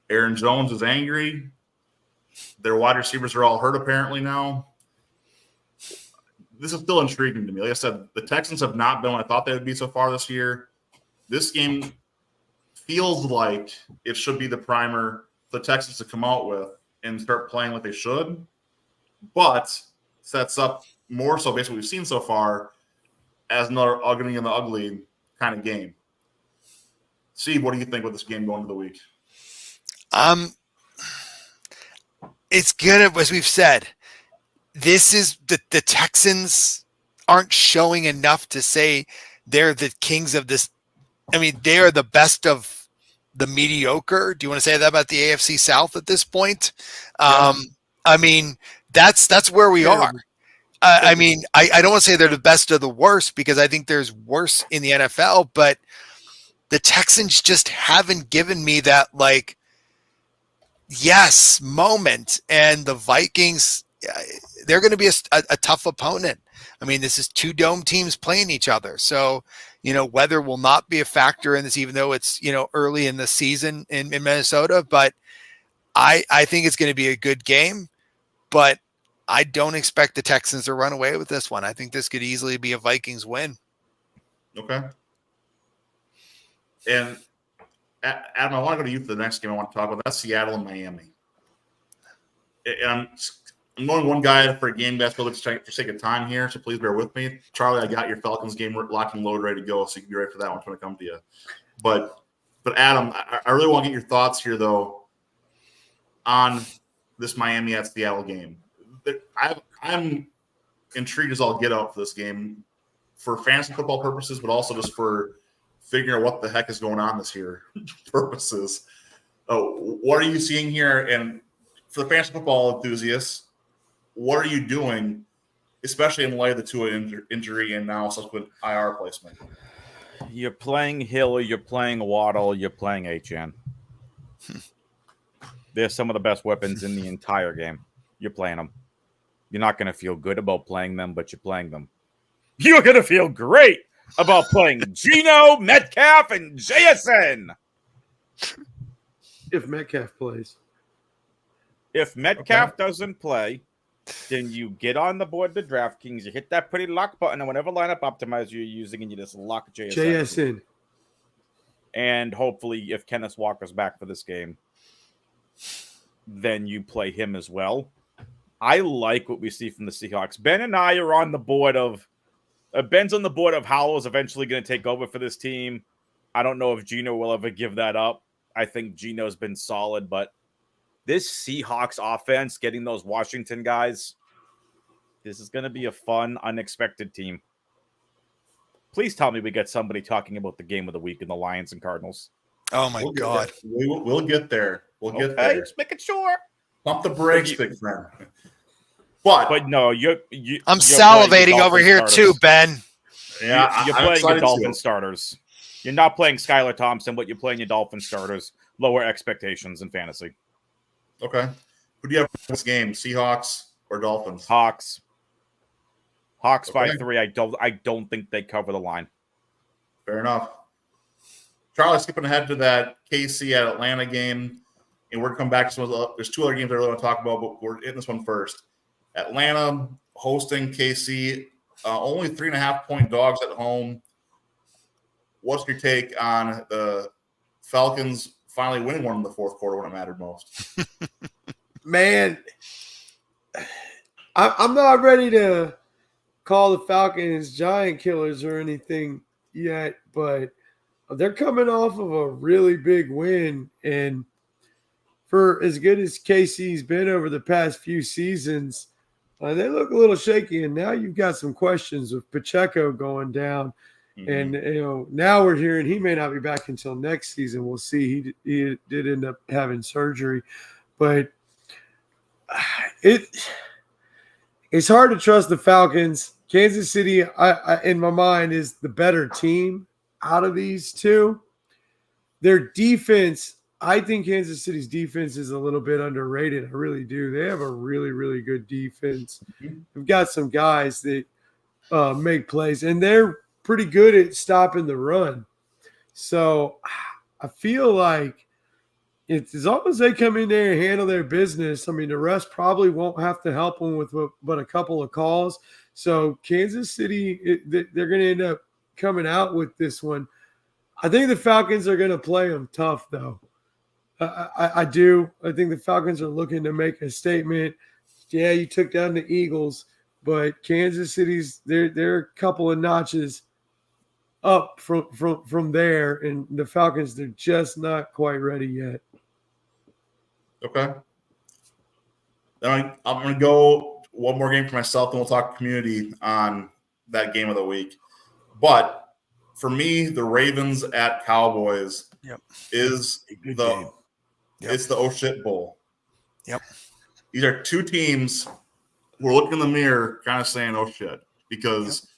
Aaron Jones is angry. Their wide receivers are all hurt apparently now. This is still intriguing to me. Like I said, the Texans have not been what I thought they would be so far this year. This game feels like it should be the primer for the Texans to come out with and start playing like they should, but sets up more so based on what we've seen so far as another ugly in the ugly kind of game. Steve, what do you think with this game going into the week? It's gonna, as we've said, this is the Texans aren't showing enough to say they're the kings of this. I mean, they are the best of the mediocre. Do you want to say that about the AFC South at this point? I mean, that's where we are. I mean, I don't want to say they're the best of the worst because I think there's worse in the NFL, but the Texans just haven't given me that like, yes moment. And the Vikings, they're going to be a tough opponent. I mean, this is two dome teams playing each other. So, weather will not be a factor in this, even though it's, early in the season in Minnesota, but I think it's going to be a good game, but I don't expect the Texans to run away with this one. I think this could easily be a Vikings win. Okay. And Adam, I want to go to you for the next game I want to talk about. That's Seattle and Miami. And I'm going one guy for a game that's for sake of time here, so please bear with me. Charlie, I got your Falcons game locked and loaded, ready to go, so you can be ready for that one when I come to you. But Adam, I really want to get your thoughts here, though, on this Miami at Seattle game. I'm intrigued as all get out for this game for fantasy football purposes, but also just for figuring out what the heck is going on this year purposes. What are you seeing here? And for the fantasy football enthusiasts, what are you doing, especially in light of the Tua injury and now subsequent IR placement? You're playing Hill, you're playing Waddle, you're playing HN. They're some of the best weapons in the entire game. You're playing them. You're not going to feel good about playing them, but you're playing them. You're going to feel great about playing Geno, Metcalf, and JSN. If Metcalf plays. If Metcalf doesn't play, then you get on the board to DraftKings, you hit that pretty lock button, and whatever lineup optimizer you're using, and you just lock JSN. And hopefully, if Kenneth Walker's back for this game, then you play him as well. I like what we see from the Seahawks. Ben and I are on the board of Ben's on the board of Howell's eventually going to take over for this team. I don't know if Geno will ever give that up. I think Geno's been solid, but this Seahawks offense, getting those Washington guys, this is going to be a fun, unexpected team. Please tell me we get somebody talking about the game of the week in the Lions and Cardinals. Oh, my God. We'll get there. We'll get there. Just making sure. Pump the brakes, big friend. But no, I'm salivating over here starters. too, Ben. Yeah, you're playing your Dolphin starters. You're not playing Skylar Thompson, but you're playing your Dolphin starters. Lower expectations in fantasy. Okay. Who do you have for this game? Seahawks or Dolphins? Hawks by 3. I don't think they cover the line. Fair enough. Charlie, skipping ahead to that KC at Atlanta game, and we're going to come back to some of the, there's two other games I really want to talk about, but we're hitting this one first. Atlanta hosting KC, only 3.5-point dogs at home. What's your take on the Falcons finally winning one in the fourth quarter when it mattered most? Man, I'm not ready to call the Falcons giant killers or anything yet, but they're coming off of a really big win. And for as good as KC's been over the past few seasons, they look a little shaky. And now you've got some questions with Pacheco going down. Mm-hmm. And, now we're hearing he may not be back until next season. We'll see. He did end up having surgery. But it's hard to trust the Falcons. Kansas City, I in my mind, is the better team out of these two. Their defense, I think Kansas City's defense is a little bit underrated. I really do. They have a really, really good defense. They've got some guys that make plays, and they're pretty good at stopping the run. So I feel like as long as they come in there and handle their business, I mean, the rest probably won't have to help them with but a couple of calls. So Kansas City, they're going to end up coming out with this one. I think the Falcons are going to play them tough, though. I do. I think the Falcons are looking to make a statement. Yeah, you took down the Eagles, but Kansas City's they're a couple of notches up from there, and the Falcons, they're just not quite ready yet. Okay. Then I'm going to go one more game for myself, then we'll talk community on that game of the week. But for me, the Ravens at Cowboys Yep. is Good the game. Yep. it's the oh shit bowl. Yep. These are two teams who are looking in the mirror, kind of saying oh shit, because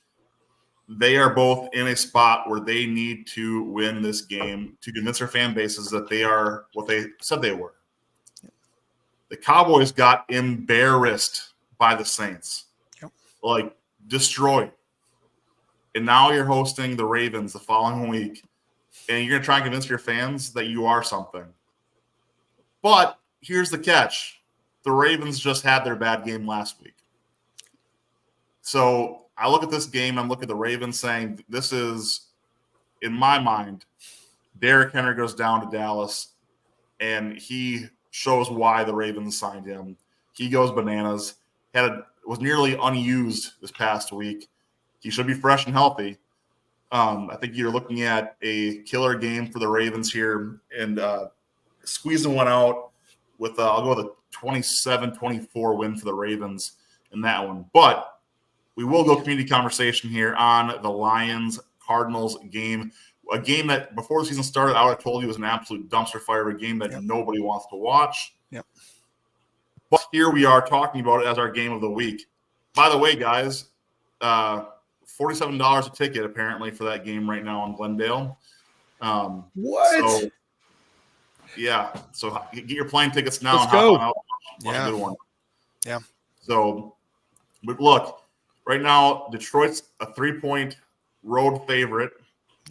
they are both in a spot where they need to win this game to convince their fan bases that they are what they said they were. The Cowboys got embarrassed by the Saints, like destroyed. And now you're hosting the Ravens the following week, and you're going to try and convince your fans that you are something. But here's the catch. The Ravens just had their bad game last week. So I look at this game, I'm looking at the Ravens saying, this is, in my mind, Derrick Henry goes down to Dallas, and he shows why the Ravens signed him. He goes bananas. Was nearly unused this past week. He should be fresh and healthy. I think you're looking at a killer game for the Ravens here, and squeezing one out with I'll go with a 27-24 win for the Ravens in that one. But we will go community conversation here on the Lions-Cardinals game, a game that before the season started, I would have told you was an absolute dumpster fire, a game that nobody wants to watch. Yep. But here we are talking about it as our game of the week. By the way, guys, $47 a ticket apparently for that game right now in Glendale. What? So, yeah. So get your plane tickets now. Let's and hop go. on out. Watch Yeah. a good one. Yeah. So, but look, right now Detroit's a 3-point road favorite.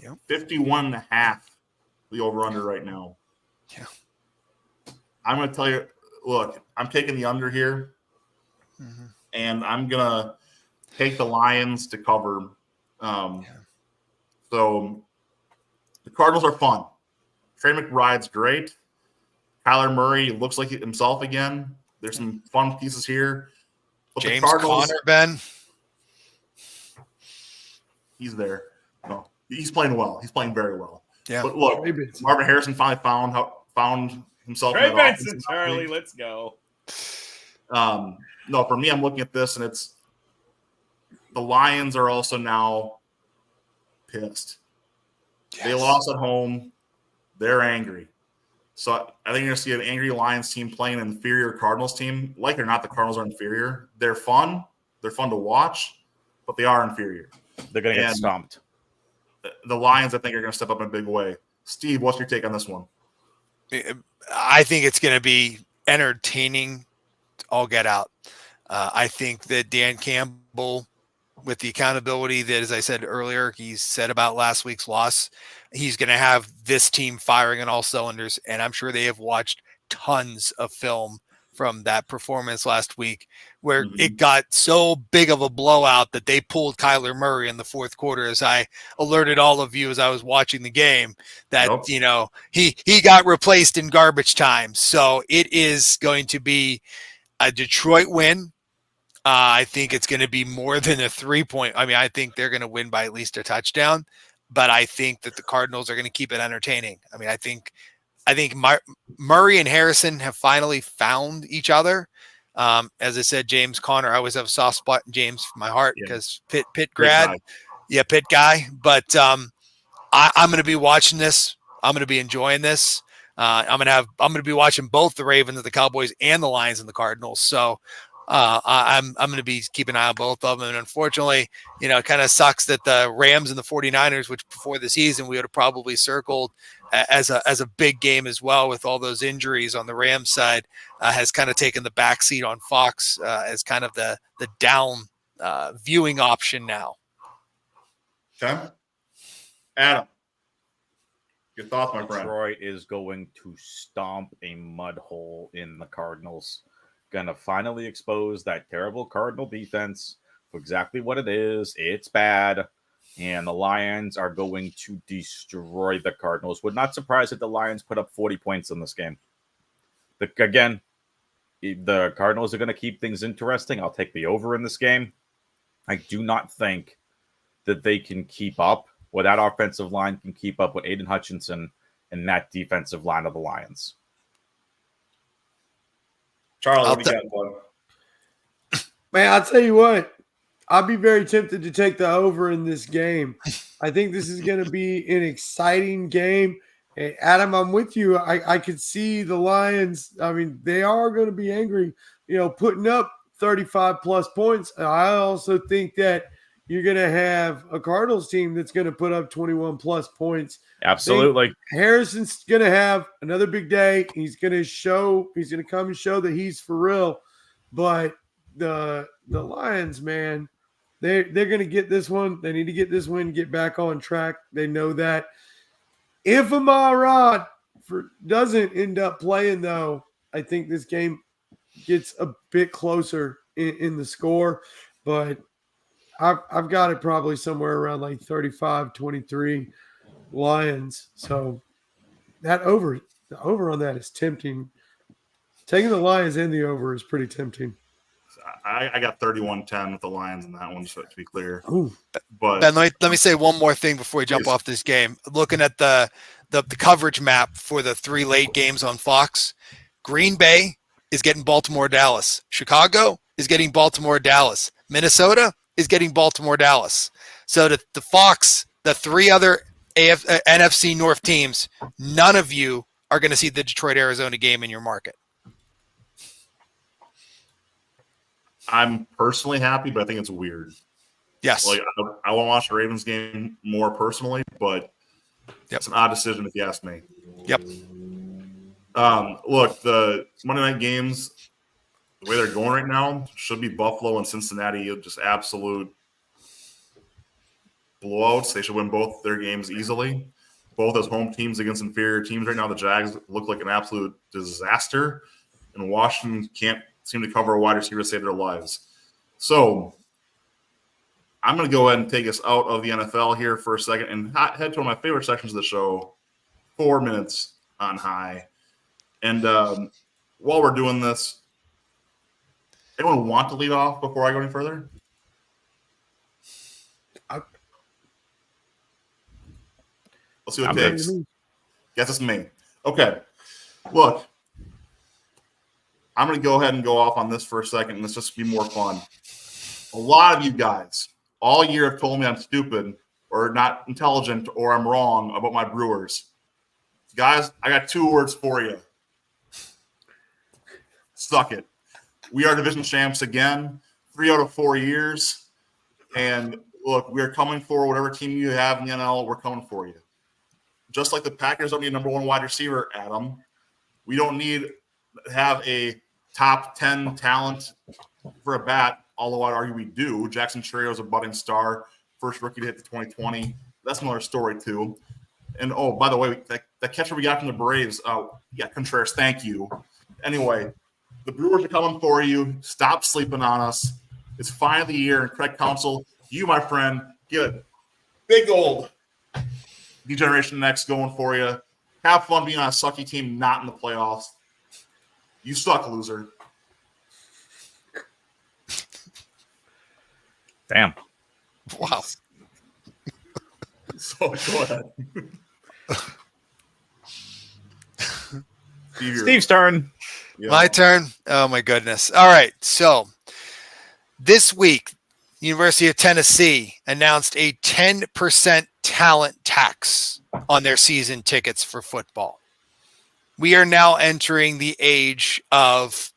Yep. 51.5 the over-under right now. Yeah. I'm going to tell you, look, I'm taking the under here, and I'm going to take the Lions to cover. So the Cardinals are fun. Trey McBride's great. Kyler Murray looks like himself again. There's some fun pieces here. But James the Cardinals, Conner, Ben. he's there. No, he's playing well. He's playing very well. Yeah. But look, Trey Benson. Marvin Harrison finally found himself. Trey in that Benson, offense. Charlie, let's go. No, for me, I'm looking at this, and it's the Lions are also now pissed. They lost at home. They're angry. So I think you're going to see an angry Lions team playing an inferior Cardinals team. Like it or not, the Cardinals are inferior. They're fun. They're fun to watch, but they are inferior. They're going to get And stomped. the Lions, I think, are going to step up in a big way. Steve, what's your take on this one? I think it's going to be entertaining. All get out. I think that Dan Campbell, with the accountability that, as I said earlier, he said about last week's loss, he's going to have this team firing on all cylinders. And I'm sure they have watched tons of film from that performance last week where it got so big of a blowout that they pulled Kyler Murray in the fourth quarter, as I alerted all of you as I was watching the game, that, you know, he got replaced in garbage time. So it is going to be a Detroit win. I think it's going to be more than a 3-point. I mean, I think they're going to win by at least a touchdown, but I think that the Cardinals are going to keep it entertaining. I mean, I think Murray and Harrison have finally found each other. As I said, James Conner, I always have a soft spot in James for my heart because Pitt grad. Pitt guy. But I'm going to be watching this. I'm going to be enjoying this. I'm going to be watching both the Ravens, the Cowboys, and the Lions and the Cardinals. So I'm going to be keeping an eye on both of them. And unfortunately, you know, it kind of sucks that the Rams and the 49ers, which before the season we would have probably circled as a big game as well, with all those injuries on the Rams side, has kind of taken the backseat on Fox as kind of the down viewing option now. Okay. Adam, your thoughts, my friend? Detroit is going to stomp a mud hole in the Cardinals. Going to finally expose that terrible Cardinal defense for exactly what it is. It's bad. And the Lions are going to destroy the Cardinals. Would not surprise if the Lions put up 40 points in this game. Again, the Cardinals are going to keep things interesting. I'll take the over in this game. I do not think that they can keep up, or that offensive line can keep up with Aiden Hutchinson and that defensive line of the Lions. Charlie, what do you got, bud? Man, I'll tell you what. I'd be very tempted to take the over in this game. I think this is going to be an exciting game. Hey, Adam, I'm with you. I could see the Lions. I mean, they are going to be angry, putting up 35 plus points. I also think that you're going to have a Cardinals team that's going to put up 21 plus points. Absolutely. Harrison's going to have another big day. He's going to come and show that he's for real. But the Lions, man, they're going to get this one. They need to get this win, get back on track. They know that. If Amon-Ra doesn't end up playing, though, I think this game gets a bit closer in the score. But I've got it probably somewhere around like 35-23 Lions. So the over on that is tempting. Taking the Lions in the over is pretty tempting. I got 31-10 with the Lions in that one, so to be clear. Ooh. But Ben, let me say one more thing before we jump Please. off this game. Looking at the coverage map for the 3 late games on Fox, Green Bay is getting Baltimore, Dallas. Chicago is getting Baltimore, Dallas. Minnesota is getting Baltimore, Dallas. So the Fox, the 3 other NFC North teams, none of you are going to see the Detroit, Arizona game in your market. I'm personally happy, but I think it's weird. Yes. Like I want to watch the Ravens game more personally, but it's an odd decision if you ask me. Yep. Look, the Monday night games, the way they're going right now, should be Buffalo and Cincinnati, just absolute blowouts. They should win both their games easily. Both as home teams against inferior teams right now. The Jags look like an absolute disaster, and Washington can't seem to cover a wide receiver to save their lives. So I'm going to go ahead and take us out of the NFL here for a second and head to one of my favorite sections of the show, 4 minutes on high. And while we're doing this, anyone want to lead off before I go any further? Let's see what it takes. Guess it's me. Okay. Look, I'm going to go ahead and go off on this for a second, and let's just be more fun. A lot of you guys all year have told me I'm stupid or not intelligent or I'm wrong about my Brewers. Guys, I got 2 words for you. Suck it. We are division champs again, 3 out of 4 years. And look, we're coming for whatever team you have in the NL, we're coming for you. Just like the Packers don't need a number 1 wide receiver, Adam, we don't need to have a top 10 talent for a bat, although I'd argue we do. Jackson Chourio is a budding star, first rookie to hit the 2020. That's another story, too. And, oh, by the way, that catcher we got from the Braves, Contreras, thank you. Anyway, the Brewers are coming for you. Stop sleeping on us. It's finally the year, and Craig Counsell, you, my friend, get a big old Degeneration X going for you. Have fun being on a sucky team not in the playoffs. You suck, loser. Damn. Wow. So go ahead. Steve's turn. Yeah. My turn. Oh my goodness. All right. So this week, University of Tennessee announced a 10% talent tax on their season tickets for football. We are now entering the age of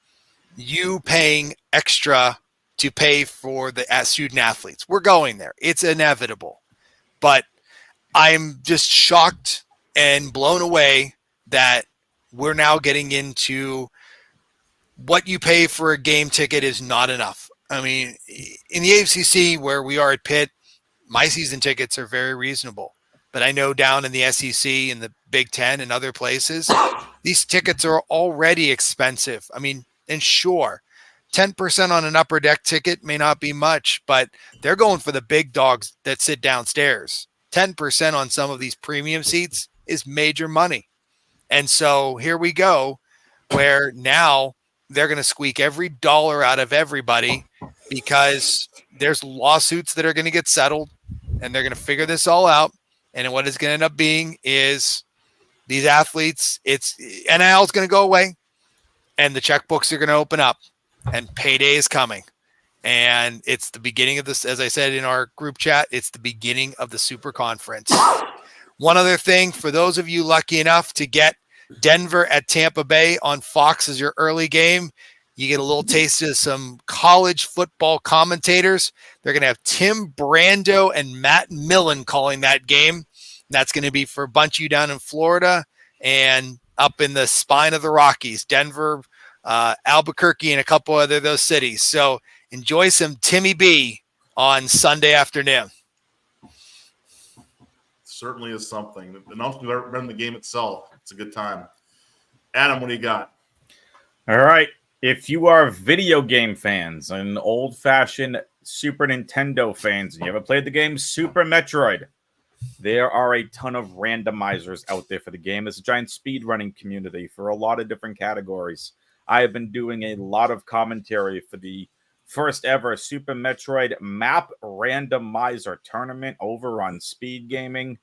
you paying extra to pay for the student athletes. We're going there. It's inevitable. But I'm just shocked and blown away that we're now getting into what you pay for a game ticket is not enough. I mean, in the AFCC where we are at Pitt, my season tickets are very reasonable. But I know down in the SEC and the Big Ten and other places, these tickets are already expensive. I mean, and sure, 10% on an upper deck ticket may not be much, but they're going for the big dogs that sit downstairs. 10% on some of these premium seats is major money. And so here we go, where now they're going to squeak every dollar out of everybody because there's lawsuits that are going to get settled and they're going to figure this all out. And what it's going to end up being is these athletes, NIL is going to go away and the checkbooks are going to open up and payday is coming. And it's the beginning of this, as I said in our group chat, it's the beginning of the Super Conference. One other thing, for those of you lucky enough to get Denver at Tampa Bay on Fox as your early game, you get a little taste of some college football commentators. They're going to have Tim Brando and Matt Millen calling that game. That's going to be for a bunch of you down in Florida and up in the spine of the Rockies, Denver, Albuquerque, and a couple other those cities. So enjoy some Timmy B on Sunday afternoon. Certainly is something. And also run the game itself. It's a good time. Adam, what do you got? All right. If you are video game fans and old-fashioned Super Nintendo fans, and you ever played the game Super Metroid, there are a ton of randomizers out there for the game. There's a giant speedrunning community for a lot of different categories. I have been doing a lot of commentary for the first ever Super Metroid map randomizer tournament over on Speed Gaming.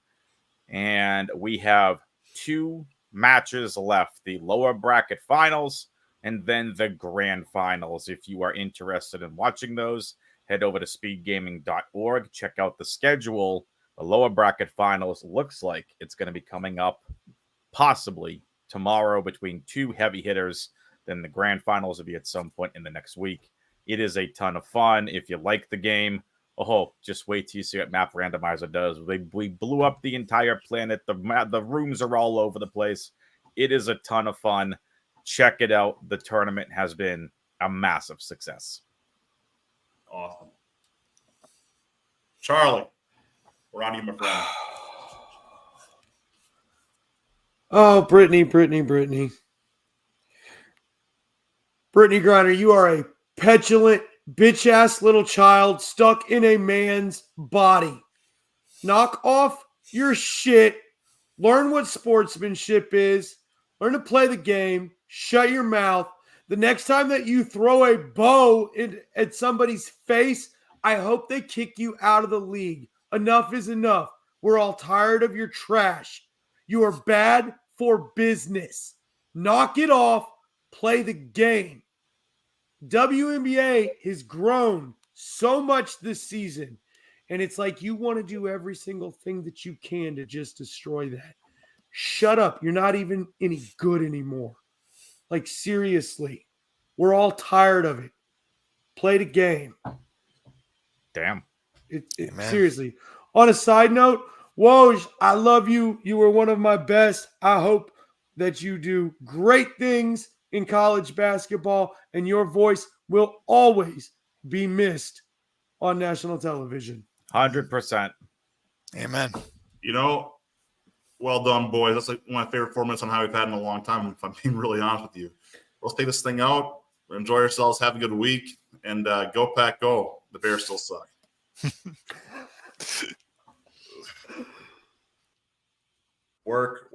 And we have 2 matches left, the lower bracket finals and then the grand finals. If you are interested in watching those, head over to speedgaming.org, check out the schedule. The lower bracket finals looks like it's going to be coming up possibly tomorrow between 2 heavy hitters. Then the grand finals will be at some point in the next week. It is a ton of fun. If you like the game, just wait till you see what Map Randomizer does. We blew up the entire planet. The rooms are all over the place. It is a ton of fun. Check it out. The tournament has been a massive success. Awesome. Charlie, we're on you, my friend. Oh, Brittany. Brittany Griner, you are a petulant, bitch-ass little child stuck in a man's body. Knock off your shit. Learn what sportsmanship is. Learn to play the game. Shut your mouth. The next time that you throw a bow at somebody's face, I hope they kick you out of the league. Enough is enough. We're all tired of your trash. You are bad for business. Knock it off. Play the game. WNBA has grown so much this season, and it's like you want to do every single thing that you can to just destroy that. Shut up. You're not even any good anymore. Like, seriously. We're all tired of it. Play the game. Damn. Seriously. On a side note, Woj, I love you. You were one of my best. I hope that you do great things in college basketball, and your voice will always be missed on national television. 100%. Amen. Well done, boys. That's like one of my favorite 4 minutes on how we've had in a long time, if I'm being really honest with you. Let's take this thing out. Enjoy yourselves. Have a good week. And go Pack, go. The Bears still suck. Work.